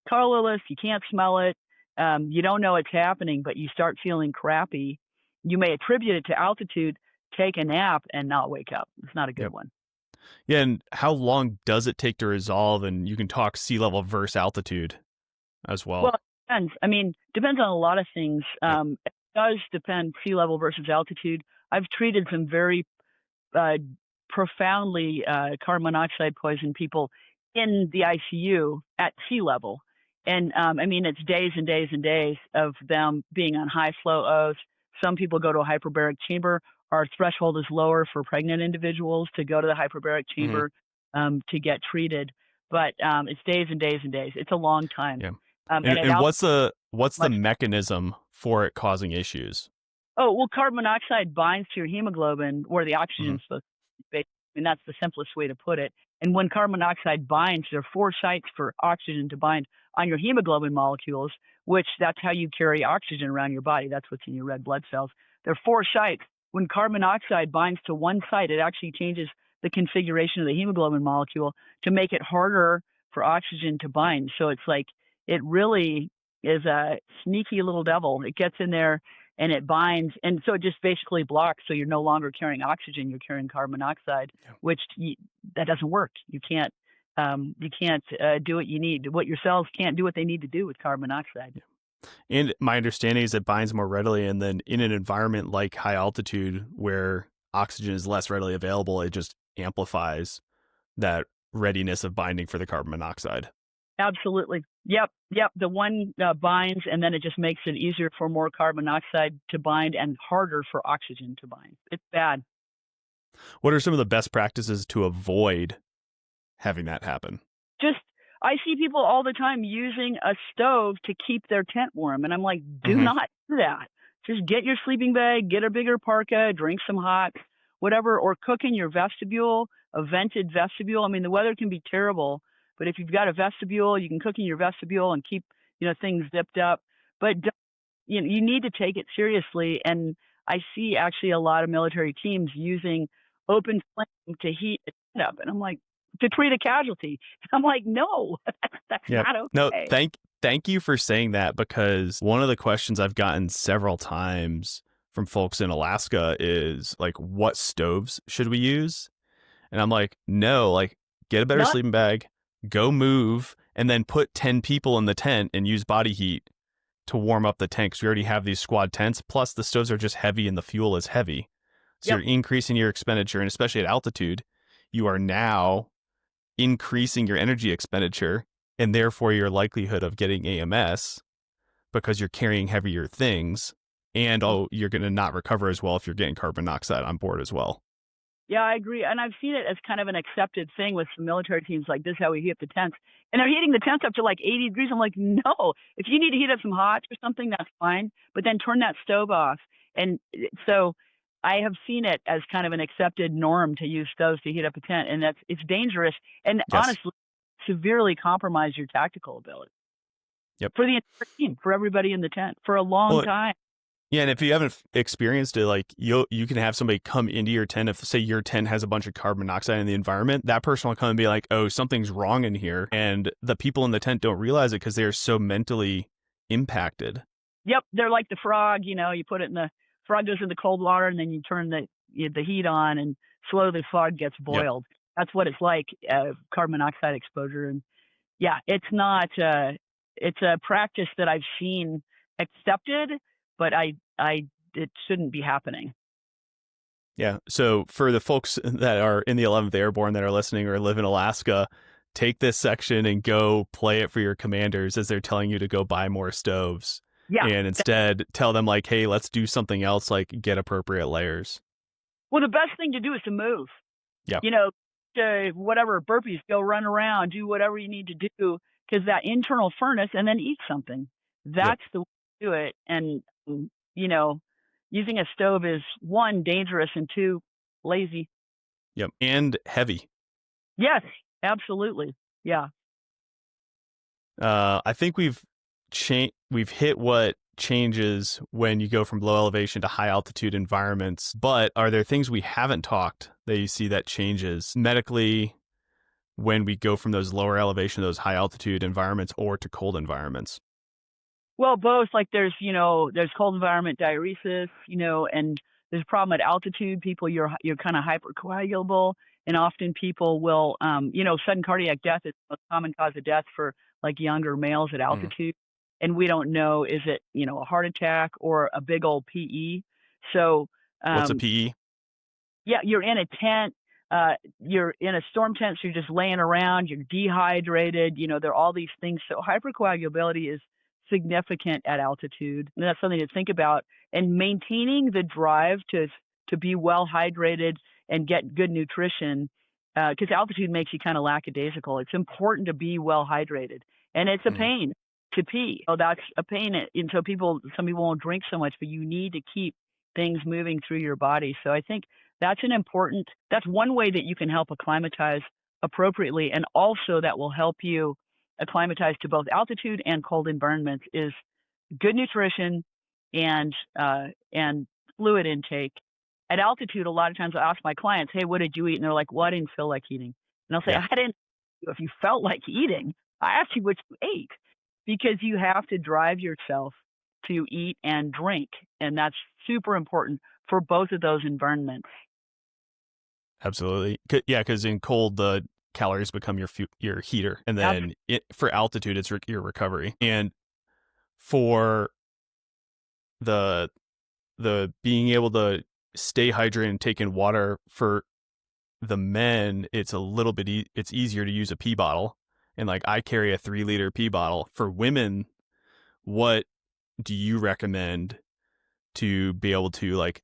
colorless. You can't smell it. You don't know it's happening, but you start feeling crappy. You may attribute it to altitude, take a nap, and not wake up. It's not a good one. Yeah, and how long does it take to resolve? And you can talk sea level versus altitude as well. Well, it depends. Depends on a lot of things. It does depend sea level versus altitude. I've treated some very profoundly carbon monoxide poisoned people in the ICU at sea level. And it's days and days and days of them being on high flow O's. Some people go to a hyperbaric chamber. Our threshold is lower for pregnant individuals to go to the hyperbaric chamber to get treated. But it's days and days and days. It's a long time. Yeah. And what's the mechanism for it causing issues? Oh, well, carbon monoxide binds to your hemoglobin where the oxygen is supposed to be. That's the simplest way to put it. And when carbon monoxide binds, there are 4 sites for oxygen to bind on your hemoglobin molecules, which that's how you carry oxygen around your body. That's what's in your red blood cells. There are 4 sites. When carbon monoxide binds to one site, it actually changes the configuration of the hemoglobin molecule to make it harder for oxygen to bind. So it's like, it really is a sneaky little devil. It gets in there and it binds. And so it just basically blocks. So you're no longer carrying oxygen, you're carrying carbon monoxide, which that doesn't work. You can't do what you need. What your cells can't do what they need to do with carbon monoxide. And my understanding is it binds more readily. And then in an environment like high altitude where oxygen is less readily available, it just amplifies that readiness of binding for the carbon monoxide. Absolutely. Yep. The one binds, and then it just makes it easier for more carbon monoxide to bind and harder for oxygen to bind. It's bad. What are some of the best practices to avoid having that happen? I see people all the time using a stove to keep their tent warm. And I'm like, do not do that. Just get your sleeping bag, get a bigger parka, drink some hot, whatever, or cook in your vestibule, a vented vestibule. The weather can be terrible, but if you've got a vestibule, you can cook in your vestibule and keep, things zipped up. But you need to take it seriously. And I see actually a lot of military teams using open flame to heat it up. And I'm like, to treat a casualty. I'm like, no, that's not okay. No, thank you for saying that, because one of the questions I've gotten several times from folks in Alaska is like, what stoves should we use? And I'm like, no, like get a better sleeping bag, go move, and then put 10 people in the tent and use body heat to warm up the tent, because we already have these squad tents. Plus the stoves are just heavy and the fuel is heavy. So you're increasing your expenditure, and especially at altitude, you are now increasing your energy expenditure and therefore your likelihood of getting AMS, because you're carrying heavier things, and you're going to not recover as well if you're getting carbon monoxide on board as well. Yeah, I agree. And I've seen it as kind of an accepted thing with some military teams, like this is how we heat up the tents. And they're heating the tents up to like 80 degrees. I'm like, no, if you need to heat up some hot or something, that's fine. But then turn that stove off. And so I have seen it as kind of an accepted norm to use stoves to heat up a tent. And it's dangerous and Yes. honestly severely compromise your tactical ability. Yep. For the entire team, for everybody in the tent for a long time. Yeah, and if you haven't experienced it, like you can have somebody come into your tent. If say your tent has a bunch of carbon monoxide in the environment, that person will come and be like, "Oh, something's wrong in here," and the people in the tent don't realize it because they're so mentally impacted. Yep, they're like the frog. You put it in the frog goes in the cold water, and then you turn the heat on, and slowly the frog gets boiled. Yep. That's what it's like, carbon monoxide exposure. And yeah, it's not. It's a practice that I've seen accepted, but it shouldn't be happening. Yeah. So for the folks that are in the 11th Airborne that are listening or live in Alaska, take this section and go play it for your commanders as they're telling you to go buy more stoves. Yeah. And instead tell them like, hey, let's do something else, like get appropriate layers. Well, the best thing to do is to move. Yeah. Whatever, burpees, go run around, do whatever you need to do, because that internal furnace, and then eat something. That's the way to do it. And, using a stove is 1, dangerous, and 2, lazy. Yep. And heavy. Yes, absolutely. Yeah. I think we've hit what changes when you go from low elevation to high altitude environments, but are there things we haven't talked that you see that changes medically when we go from those lower elevation, those high altitude environments, or to cold environments? Well, both. Like there's cold environment diuresis, and there's a problem at altitude. People, you're kind of hypercoagulable, and often people will, sudden cardiac death is the most common cause of death for like younger males at altitude. And we don't know, is it, a heart attack or a big old PE? So what's a PE? Yeah, you're in a tent. You're in a storm tent, so you're just laying around. You're dehydrated. There are all these things. So hypercoagulability is significant at altitude, and that's something to think about. And maintaining the drive to be well hydrated and get good nutrition, because altitude makes you kind of lackadaisical. It's important to be well hydrated, and it's a pain to pee. Oh, that's a pain. And so some people won't drink so much, but you need to keep things moving through your body. So I think that's one way that you can help acclimatize appropriately, and also that will help you acclimatize to both altitude and cold environments is good nutrition and fluid intake. At altitude, a lot of times I ask my clients, hey, what did you eat? And they're like, well, I didn't feel like eating. And I'll say, I didn't. If you felt like eating, I asked you what you ate, because you have to drive yourself to eat and drink. And that's super important for both of those environments. Absolutely. Yeah, because in cold, the calories become your heater. And then for altitude, it's your recovery. And for the being able to stay hydrated and take in water, for the men, it's a little bit it's easier to use a pee bottle. And like I carry a 3-liter pee bottle. For women, what do you recommend to be able to like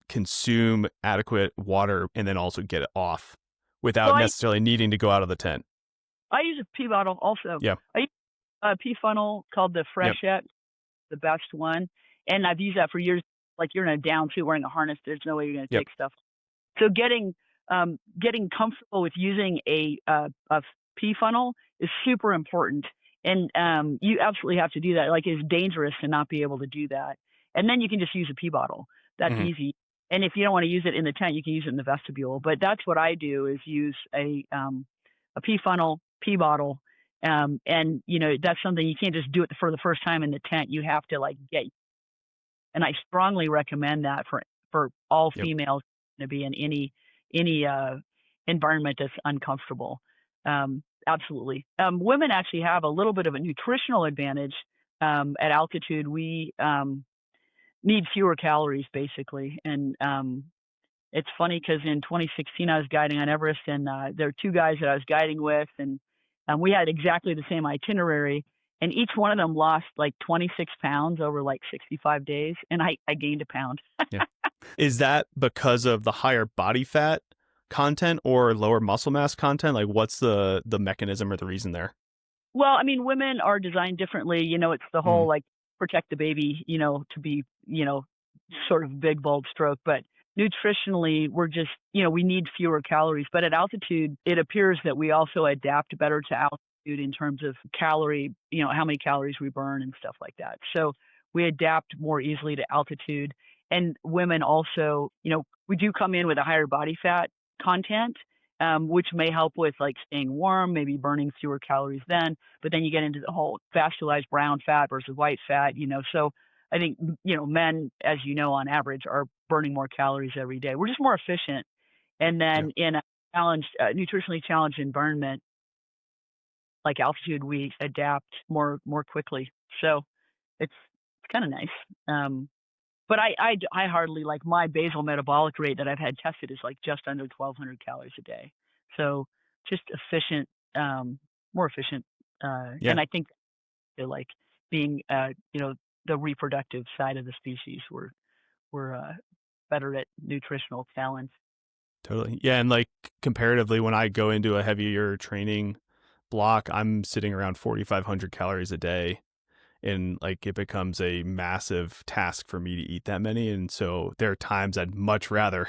consume adequate water and then also get it off without necessarily needing to go out of the tent? I use a pee bottle also. Yeah. I use a pee funnel called the Freshette, the best one. And I've used that for years. Like you're in a down suit wearing a harness, there's no way you're going to take stuff. So getting comfortable with using a pee funnel is super important. And you absolutely have to do that. Like it's dangerous to not be able to do that. And then you can just use a pee bottle. That's easy. And if you don't want to use it in the tent, you can use it in the vestibule. But that's what I do, is use a pee funnel, pee bottle. And, that's something you can't just do it for the first time in the tent. You have to get. And I strongly recommend that for all females to be in any environment that's uncomfortable. Absolutely. Women actually have a little bit of a nutritional advantage. At altitude, we need fewer calories, basically. And it's funny because in 2016, I was guiding on Everest, and there were 2 guys that I was guiding with, and we had exactly the same itinerary. And each one of them lost like 26 pounds over like 65 days. And I gained a pound. Is that because of the higher body fat, content or lower muscle mass content? Like what's the mechanism or the reason there? Well, I mean, women are designed differently. It's the whole Mm, like protect the baby, to be, sort of big, bold stroke. But nutritionally, we're just, we need fewer calories. But at altitude, it appears that we also adapt better to altitude in terms of calorie, how many calories we burn and stuff like that. So we adapt more easily to altitude. And women also, we do come in with a higher body fat content, which may help with like staying warm, maybe burning fewer calories then. But then you get into the whole vascularized brown fat versus white fat, So I think, men, as you know, on average are burning more calories every day. We're just more efficient. And yeah, then in a nutritionally challenged environment like altitude, we adapt more quickly. So it's kind of nice. But I hardly like my basal metabolic rate that I've had tested is like just under 1,200 calories a day. So just efficient, more efficient. yeah, And I think they're like being, the reproductive side of the species. We're better at nutritional balance. totally. Yeah, and like comparatively, when I go into a heavier training block, I'm sitting around 4,500 calories a day. And like it becomes a massive task for me to eat that many. And so there are times I'd much rather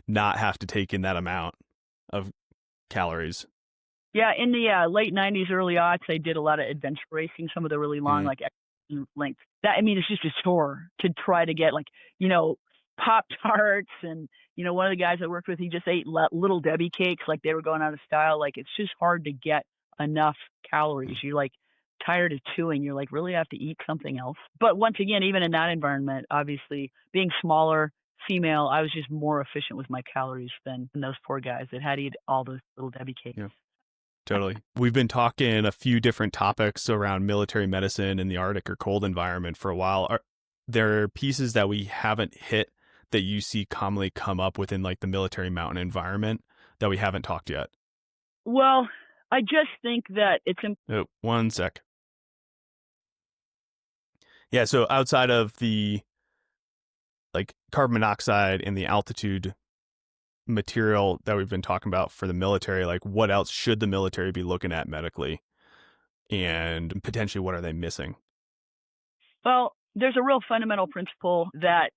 not have to take in that amount of calories. Yeah, in the late '90s, early aughts, I did a lot of adventure racing. Some of the really long, Mm, like lengths. That I mean, it's just a chore to try to get like Pop Tarts, and one of the guys I worked with, he just ate little Debbie cakes like they were going out of style. Like it's just hard to get enough calories. You're like tired of chewing. You're like really have to eat something else. But once again, even in that environment, obviously being smaller, female, I was just more efficient with my calories than those poor guys that had to eat all those little Debbie cakes. yeah, totally. We've been talking a few different topics around military medicine in the Arctic or cold environment for a while. Are there pieces that we haven't hit that you see commonly come up within like the military mountain environment that we haven't talked yet? Well, I just think that it's Oh, one sec. Yeah, so outside of the like carbon monoxide and the altitude material that we've been talking about for the military, like what else should the military be looking at medically and potentially what are they missing? well, there's a real fundamental principle that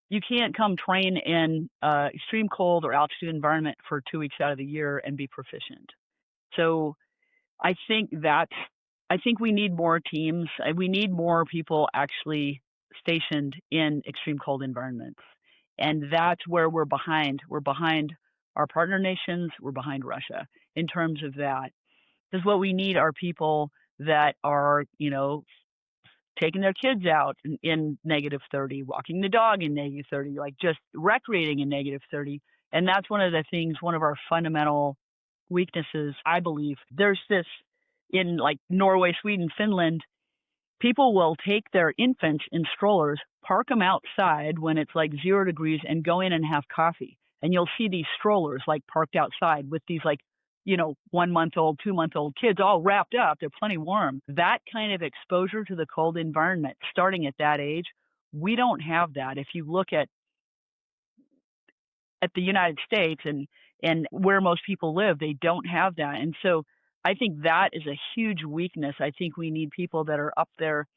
you can't come train in extreme cold or altitude environment for 2 weeks out of the year and be proficient. So I think we need more teams. We need more people actually stationed in extreme cold environments. And that's where we're behind. We're behind our partner nations. We're behind Russia in terms of that. Because what we need are people that are, taking their kids out in negative 30, walking the dog in negative 30, like just recreating in negative 30. And that's one of the things, one of our fundamental weaknesses, I believe. There's this in like Norway, Sweden, Finland, people will take their infants in strollers, park them outside when it's like 0 degrees, and go in and have coffee. And you'll see these strollers like parked outside with these like, 1 month old, 2 month old kids all wrapped up. They're plenty warm. That kind of exposure to the cold environment starting at that age, we don't have that. If you look at the United States and where most people live, they don't have that. And so I think that is a huge weakness. I think we need people that are up there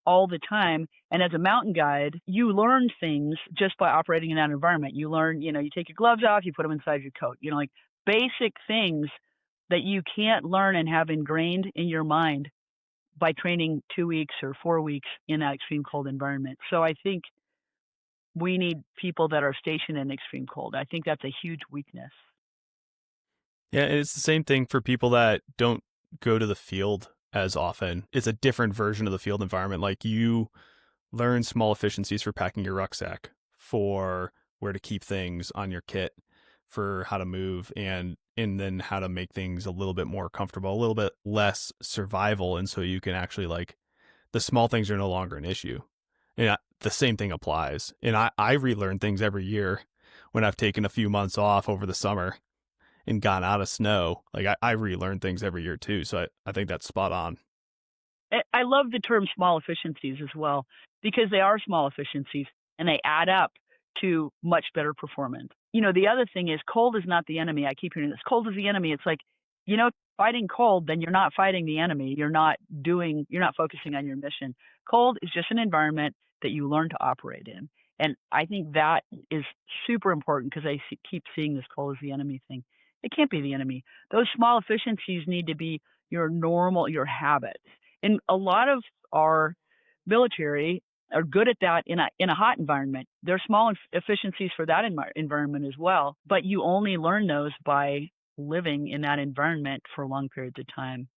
all the time. And as a mountain guide, you learn things just by operating in that environment. You learn, you take your gloves off, you put them inside your coat, like basic things that you can't learn and have ingrained in your mind by training 2 weeks or 4 weeks in that extreme cold environment. So I think we need people that are stationed in extreme cold. I think that's a huge weakness. Yeah, and it's the same thing for people that don't go to the field as often. It's a different version of the field environment. Like you learn small efficiencies for packing your rucksack, for where to keep things on your kit, for how to move and then how to make things a little bit more comfortable, a little bit less survival. And so you can actually like the small things are no longer an issue. And the same thing applies. And I relearn things every year when I've taken a few months off over the summer and gone out of snow. Like I relearn things every year too. So I think that's spot on. I love the term small efficiencies as well, because they are small efficiencies and they add up to much better performance. the other thing is cold is not the enemy. I keep hearing this. Cold is the enemy. It's like, fighting cold, then you're not fighting the enemy. You're not focusing on your mission. Cold is just an environment that you learn to operate in. And I think that is super important because keep seeing this cold is the enemy thing. It can't be the enemy. Those small efficiencies need to be your habits. And a lot of our military are good at that in a hot environment. There's small efficiencies for that environment as well, but you only learn those by living in that environment for long periods of time.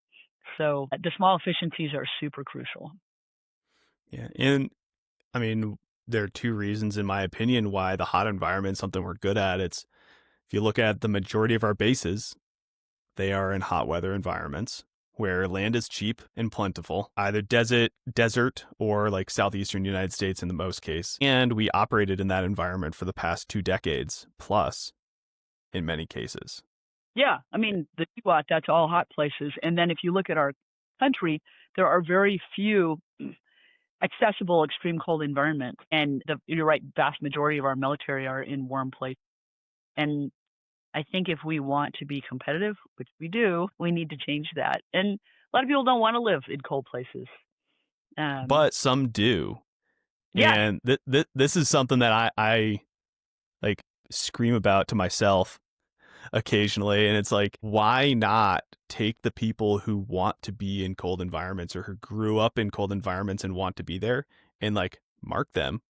So the small efficiencies are super crucial. Yeah. And I mean, there are two reasons, in my opinion, why the hot environment is something we're good at. It's if you look at the majority of our bases, they are in hot weather environments where land is cheap and plentiful, either desert or like southeastern United States in the most case. And we operated in that environment for the past 2 decades plus in many cases. Yeah. I mean, the Teapot, that's all hot places. And then if you look at our country, there are very few accessible extreme cold environments. And you're right, vast majority of our military are in warm places. And I think if we want to be competitive, which we do, we need to change that. And a lot of people don't want to live in cold places. But some do. Yeah. And this is something that I like scream about to myself occasionally. And it's like, why not take the people who want to be in cold environments or who grew up in cold environments and want to be there and like mark them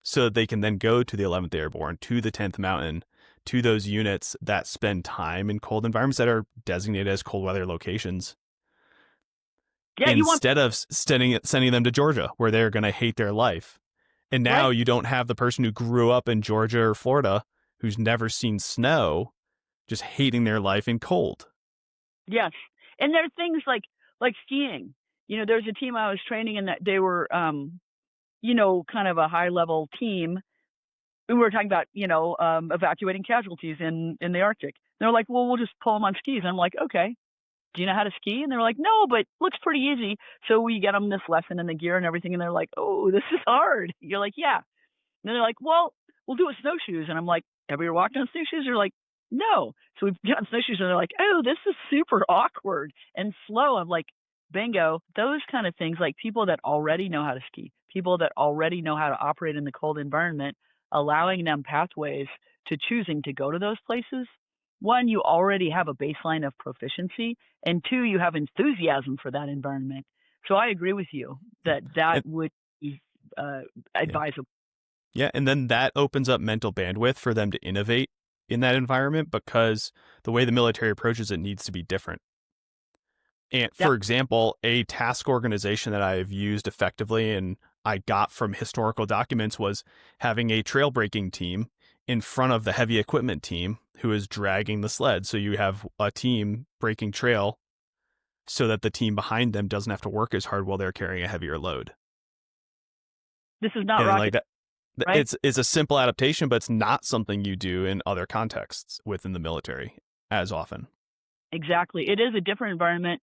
so that they can then go to the 11th Airborne, to the 10th Mountain, to those units that spend time in cold environments that are designated as cold weather locations. Yeah, instead of sending them to Georgia where they're going to hate their life. And now you don't have the person who grew up in Georgia or Florida who's never seen snow just hating their life in cold. Yes. And there are things like skiing. There's a team I was training in that they were, kind of a high level team. We were talking about, evacuating casualties in the Arctic. They're like, well, we'll just pull them on skis. And I'm like, okay, do you know how to ski? And they're like, no, but looks pretty easy. So we get them this lesson and the gear and everything. And they're like, oh, this is hard. You're like, yeah. And then they're like, well, we'll do it with snowshoes. And I'm like, have you ever walked on snowshoes? They're like, no. So we get on snowshoes and they're like, oh, this is super awkward and slow. I'm like, bingo. Those kind of things, like people that already know how to ski, people that already know how to operate in the cold environment, allowing them pathways to choosing to go to those places. One, you already have a baseline of proficiency, and two, you have enthusiasm for that environment. So I agree with you that would be advisable. Yeah, and then that opens up mental bandwidth for them to innovate in that environment because the way the military approaches it needs to be different. And for example, a task organization that I've used effectively and I got from historical documents was having a trail breaking team in front of the heavy equipment team who is dragging the sled. So you have a team breaking trail so that the team behind them doesn't have to work as hard while they're carrying a heavier load. This is not rocket, like that. Right? It's a simple adaptation, but it's not something you do in other contexts within the military as often. Exactly. It is a different environment,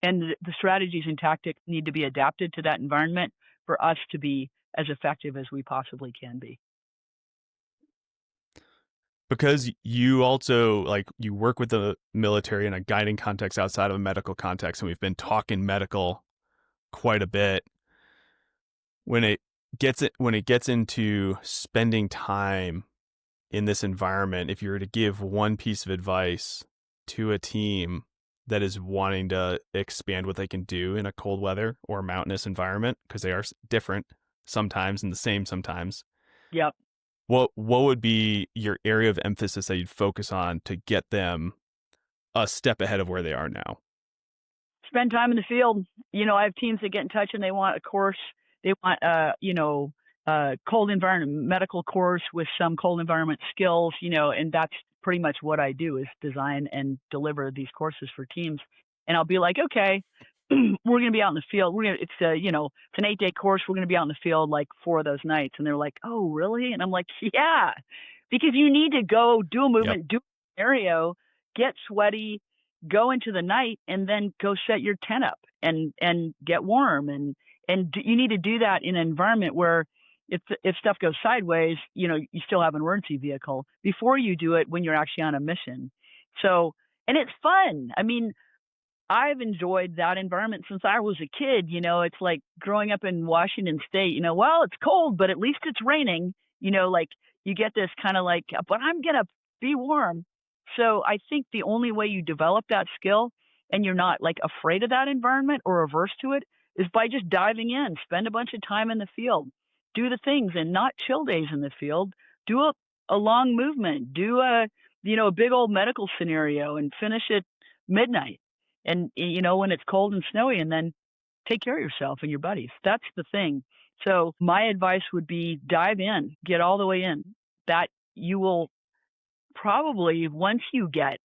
and the strategies and tactics need to be adapted to that environment for us to be as effective as we possibly can be. Because you also you work with the military in a guiding context outside of a medical context, and we've been talking medical quite a bit. When it gets into spending time in this environment, if you were to give one piece of advice to a team that is wanting to expand what they can do in a cold weather or mountainous environment, because they are different sometimes and the same sometimes. Yep. What would be your area of emphasis that you'd focus on to get them a step ahead of where they are now? Spend time in the field. I have teams that get in touch and they want a course. They want cold environment medical course with some cold environment skills, and that's pretty much what I do is design and deliver these courses for teams. And I'll be like, okay, we're going to be out in the field. It's an 8-day course. We're going to be out in the field like 4 of those nights. And they're like, oh, really? And I'm like, yeah, because you need to go do a movement, do a scenario, get sweaty, go into the night, and then go set your tent up and get warm. And you need to do that in an environment where if stuff goes sideways, you still have an emergency vehicle before you do it when you're actually on a mission. So, and it's fun. I mean, I've enjoyed that environment since I was a kid. It's like growing up in Washington State, well, it's cold, but at least it's raining, like you get this kind of like, but I'm going to be warm. So I think the only way you develop that skill and you're not like afraid of that environment or averse to it is by just diving in, spend a bunch of time in the field, do the things and not chill days in the field, do a long movement, do a big old medical scenario and finish at midnight. And, when it's cold and snowy, and then take care of yourself and your buddies. That's the thing. So my advice would be dive in, get all the way in. That you will probably, once you get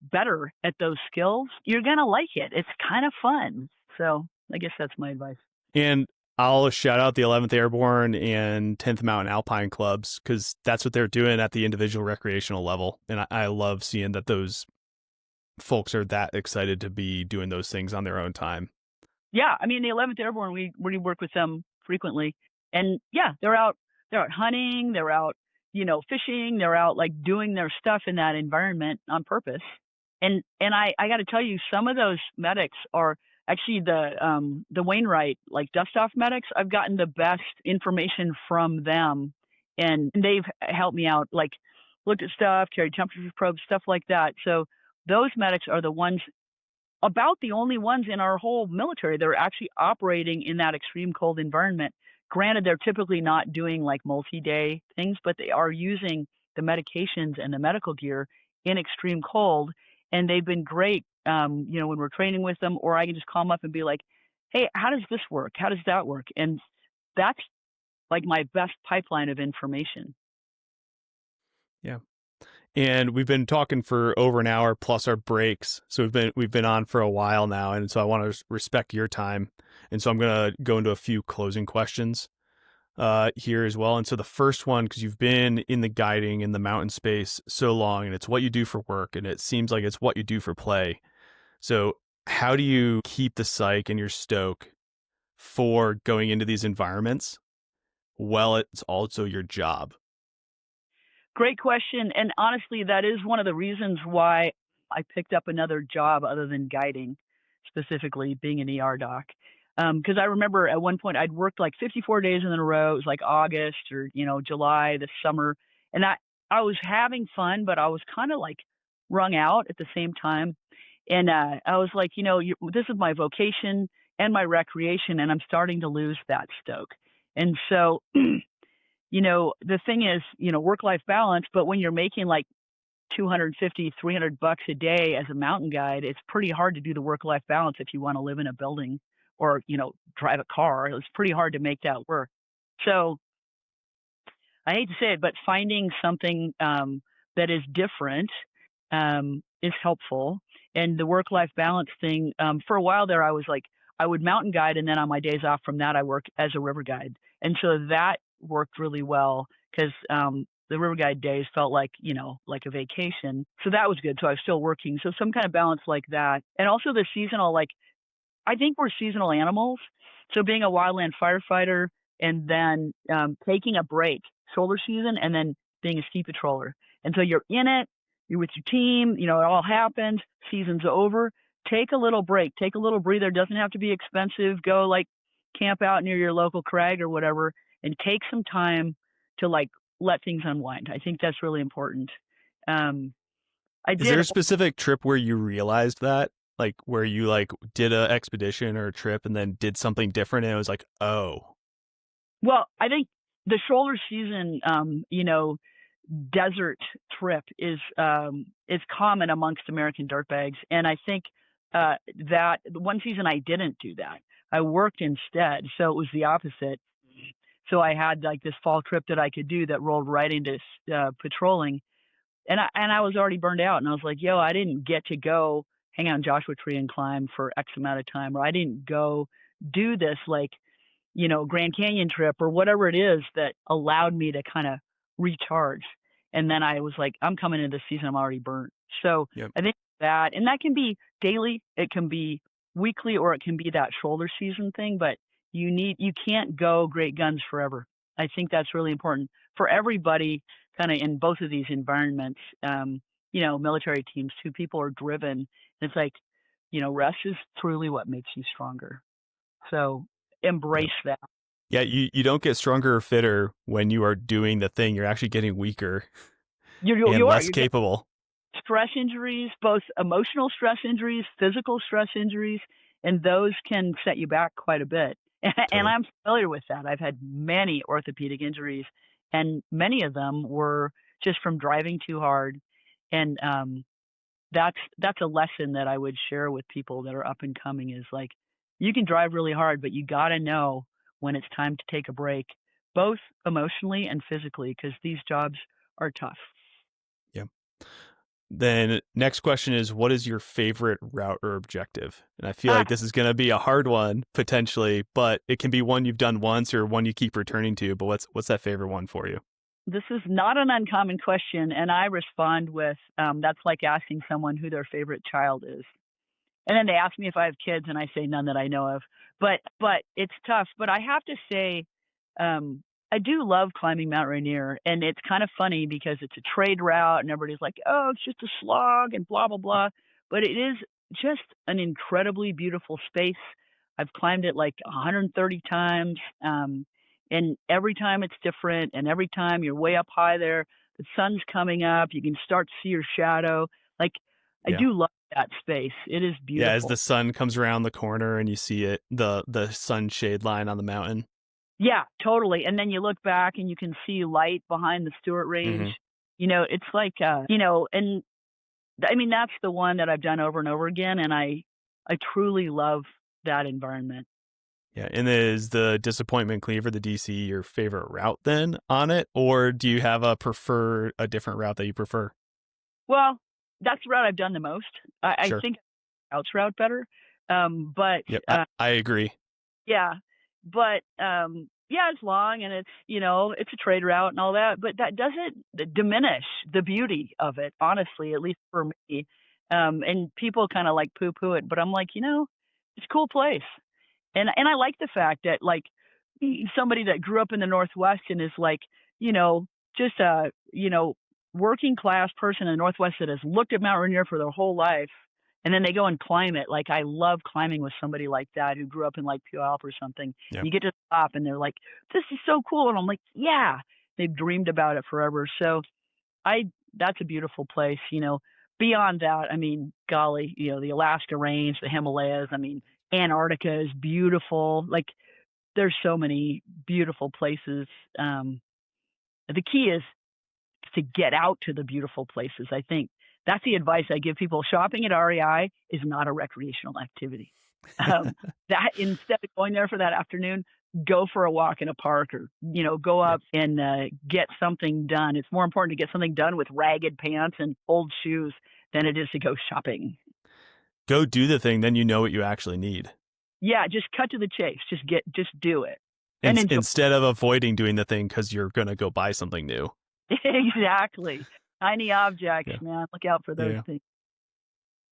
better at those skills, you're going to like it. It's kind of fun. So I guess that's my advice. And I'll shout out the 11th Airborne and 10th Mountain Alpine Clubs, because that's what they're doing at the individual recreational level. And I love seeing that those folks are that excited to be doing those things on their own time. Yeah, I mean, the 11th Airborne, we work with them frequently, and yeah, they're out hunting, they're out, fishing, they're out like doing their stuff in that environment on purpose. And I got to tell you, some of those medics are actually the Wainwright like dust off medics. I've gotten the best information from them, and they've helped me out, like looked at stuff, carried temperature probes, stuff like that. So those medics are about the only ones in our whole military that are actually operating in that extreme cold environment. Granted, they're typically not doing like multi-day things, but they are using the medications and the medical gear in extreme cold. And they've been great, when we're training with them, or I can just call them up and be like, hey, how does this work? How does that work? And that's like my best pipeline of information. Yeah. And we've been talking for over an hour plus our breaks. So we've been on for a while now. And so I want to respect your time. And so I'm going to go into a few closing questions here as well. And so the first one, because you've been in the guiding in the mountain space so long, and it's what you do for work, and it seems like it's what you do for play. So how do you keep the psych and your stoke for going into these environments while it's also your job? Great question. And honestly, that is one of the reasons why I picked up another job other than guiding, specifically being an ER doc. Because I remember at one point I'd worked like 54 days in a row. It was like August or, July, this summer. And I was having fun, but I was kind of like wrung out at the same time. And I was like, this is my vocation and my recreation, and I'm starting to lose that stoke. And so the thing is, work-life balance, but when you're making like $250, $300 a day as a mountain guide, it's pretty hard to do the work-life balance if you want to live in a building or, drive a car. It's pretty hard to make that work. So I hate to say it, but finding something that is different is helpful. And the work-life balance thing, for a while there, I was like, I would mountain guide, and then on my days off from that, I work as a river guide. And so that worked really well because the river guide days felt like, like a vacation. So that was good. So I was still working. So some kind of balance like that. And also the seasonal, like, I think we're seasonal animals. So being a wildland firefighter and then taking a break, shoulder season, and then being a ski patroller. And so you're in it, you're with your team, it all happens, season's over. Take a little break, take a little breather. It doesn't have to be expensive. Go like camp out near your local crag or whatever and take some time to like let things unwind. I think that's really important. Is there a specific trip where you realized that? Like where you like did a expedition or a trip and then did something different and it was like, oh. Well, I think the shoulder season, desert trip is common amongst American dirtbags. And I think that one season I didn't do that. I worked instead. So it was the opposite. So I had like this fall trip that I could do that rolled right into patrolling. And I was already burned out. And I was like, I didn't get to go hang out in Joshua Tree and climb for X amount of time. Or I didn't go do this like, Grand Canyon trip or whatever it is that allowed me to kind of recharge. And then I was like, I'm coming into this season, I'm already burnt. So yep. I think that, and that can be daily, it can be weekly, or it can be that shoulder season thing, but you can't go great guns forever. I think that's really important for everybody kind of in both of these environments. Military teams too, people are driven. It's like, rest is truly what makes you stronger. So embrace that. Yeah, you don't get stronger or fitter when you are doing the thing. You're actually getting weaker and less You're capable. stress injuries, both emotional stress injuries, physical stress injuries, and those can set you back quite a bit. And Totally. I'm familiar with that. I've had many orthopedic injuries, and many of them were just from driving too hard. And that's a lesson that I would share with people that are up and coming is like, you can drive really hard, but you got to know when it's time to take a break, both emotionally and physically, because these jobs are tough. Yeah. Then next question is, what is your favorite route or objective? And I feel like this is going to be a hard one potentially, but it can be one you've done once or one you keep returning to. But what's that favorite one for you? This is not an uncommon question, and I respond with, that's like asking someone who their favorite child is. And then they ask me if I have kids, and I say none that I know of. But it's tough. But I have to say, I do love climbing Mount Rainier, and it's kind of funny because it's a trade route, and everybody's like, "Oh, it's just a slog," and blah blah blah. But it is just an incredibly beautiful space. I've climbed it like 130 times, and every time it's different, and every time you're way up high there, the sun's coming up, you can start to see your shadow. Like, I do love that space. It is beautiful. Yeah, as the sun comes around the corner and you see it, the sunshade line on the mountain. Yeah, totally. And then you look back and you can see light behind the Stewart Range. It's like, and I mean, that's the one that I've done over and over again. And I truly love that environment. Yeah. And is the Disappointment Cleaver, the DC, your favorite route then on it? Or do you have a different route that you prefer? Well, that's the route I've done the most. I Sure. think Out's route better. But yep, I agree. Yeah. But yeah, it's long and it's, it's a trade route and all that, but that doesn't diminish the beauty of it, honestly, at least for me. And people kind of like poo-poo it, but I'm like, it's a cool place. And I like the fact that like somebody that grew up in the Northwest and is like, just a, working class person in the Northwest that has looked at Mount Rainier for their whole life, and then they go and climb it. Like, I love climbing with somebody like that who grew up in like Puyallup or something. Yeah. You get to stop and they're like, this is so cool. And I'm like, yeah, they've dreamed about it forever. So that's a beautiful place, Beyond that, I mean, golly, the Alaska Range, the Himalayas, I mean, Antarctica is beautiful. Like, there's so many beautiful places. The key is to get out to the beautiful places. I think that's the advice I give people. Shopping at REI is not a recreational activity. That instead of going there for that afternoon, go for a walk in a park or, go up and get something done. It's more important to get something done with ragged pants and old shoes than it is to go shopping. Go do the thing, then you know what you actually need. Yeah, just cut to the chase. Just do it. And instead of avoiding doing the thing because you're going to go buy something new. Exactly. Tiny objects, man. Look out for those things.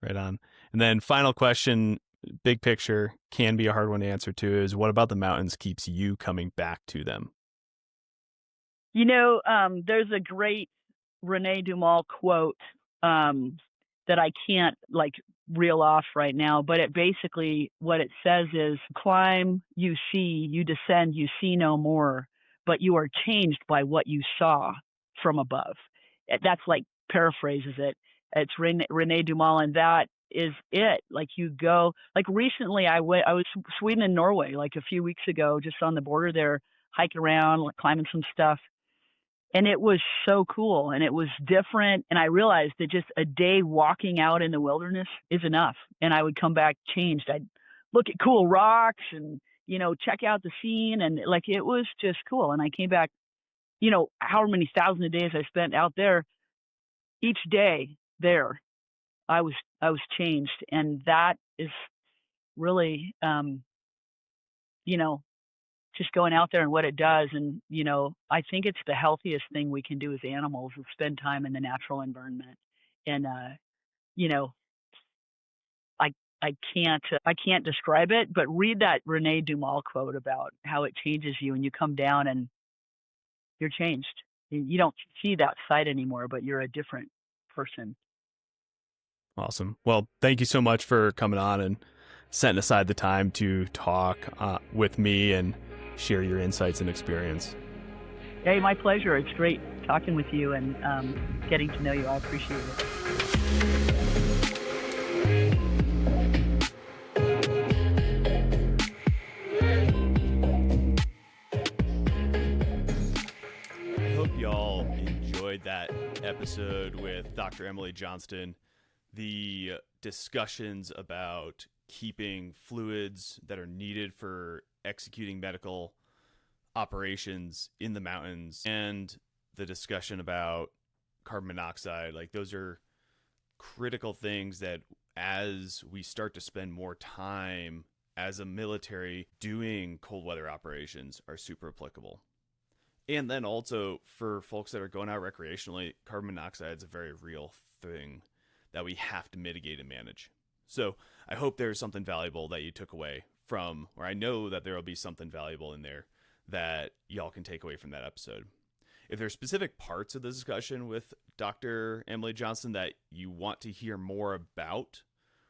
Right on. And then final question, big picture, can be a hard one to answer too, is what about the mountains keeps you coming back to them? There's a great Rene Dumal quote that I can't reel off right now, but it basically, what it says is, climb, you see, you descend, you see no more, but you are changed by what you saw from above. That's paraphrases it. It's Rene Dumal, and that is it. Like, you go, recently I was Sweden and Norway, a few weeks ago, just on the border there, hiking around, climbing some stuff. And it was so cool and it was different. And I realized that just a day walking out in the wilderness is enough. And I would come back changed. I'd look at cool rocks and, check out the scene. And it was just cool. And I came back, however many thousands of days I spent out there, each day there, I was changed. And that is really, just going out there and what it does. And, I think it's the healthiest thing we can do as animals is spend time in the natural environment. And, I can't describe it, but read that Rene Dumal quote about how it changes you and you come down and you're changed. You don't see that side anymore, but you're a different person. Awesome. Well, thank you so much for coming on and setting aside the time to talk with me and share your insights and experience. Hey, my pleasure. It's great talking with you and getting to know you. I appreciate it. I hope y'all enjoyed that episode with Dr. Emily Johnston. The discussions about keeping fluids that are needed for executing medical operations in the mountains, and the discussion about carbon monoxide. Like, those are critical things that as we start to spend more time as a military doing cold weather operations are super applicable. And then also for folks that are going out recreationally, carbon monoxide is a very real thing that we have to mitigate and manage. So I hope there's something valuable that you took away from, or I know that there will be something valuable in there that y'all can take away from that episode. If there's specific parts of the discussion with Dr. Emily Johnston that you want to hear more about,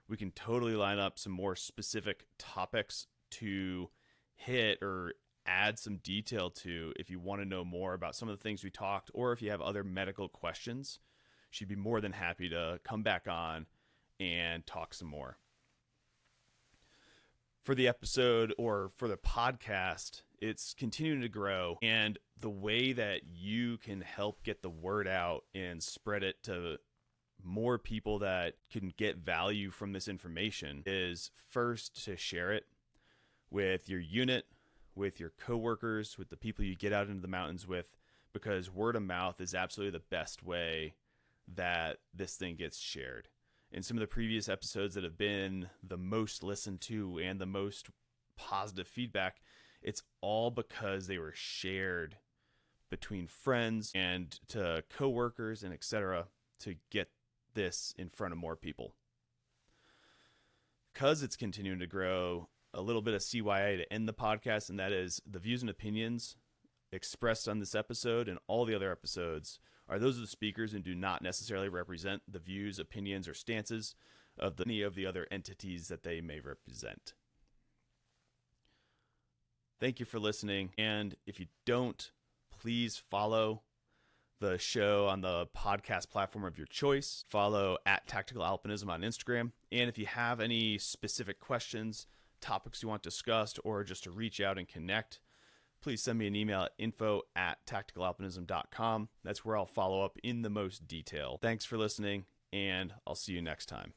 we can totally line up some more specific topics to hit or add some detail to if you want to know more about some of the things we talked, or if you have other medical questions. She'd be more than happy to come back on and talk some more. For the episode, or for the podcast, it's continuing to grow, and the way that you can help get the word out and spread it to more people that can get value from this information is first to share it with your unit, with your coworkers, with the people you get out into the mountains with, because word of mouth is absolutely the best way that this thing gets shared. In some of the previous episodes that have been the most listened to and the most positive feedback, it's all because they were shared between friends and to coworkers and etc. to get this in front of more people. Because it's continuing to grow, a little bit of CYA to end the podcast, and that is the views and opinions expressed on this episode and all the other episodes are those of the speakers and do not necessarily represent the views, opinions, or stances of any of the other entities that they may represent. Thank you for listening, and if you don't, please follow the show on the podcast platform of your choice. Follow at Tactical Alpinism on Instagram, and if you have any specific questions, topics you want discussed, or just to reach out and connect, please send me an email at info@tacticalalpinism.com. That's where I'll follow up in the most detail. Thanks for listening, and I'll see you next time.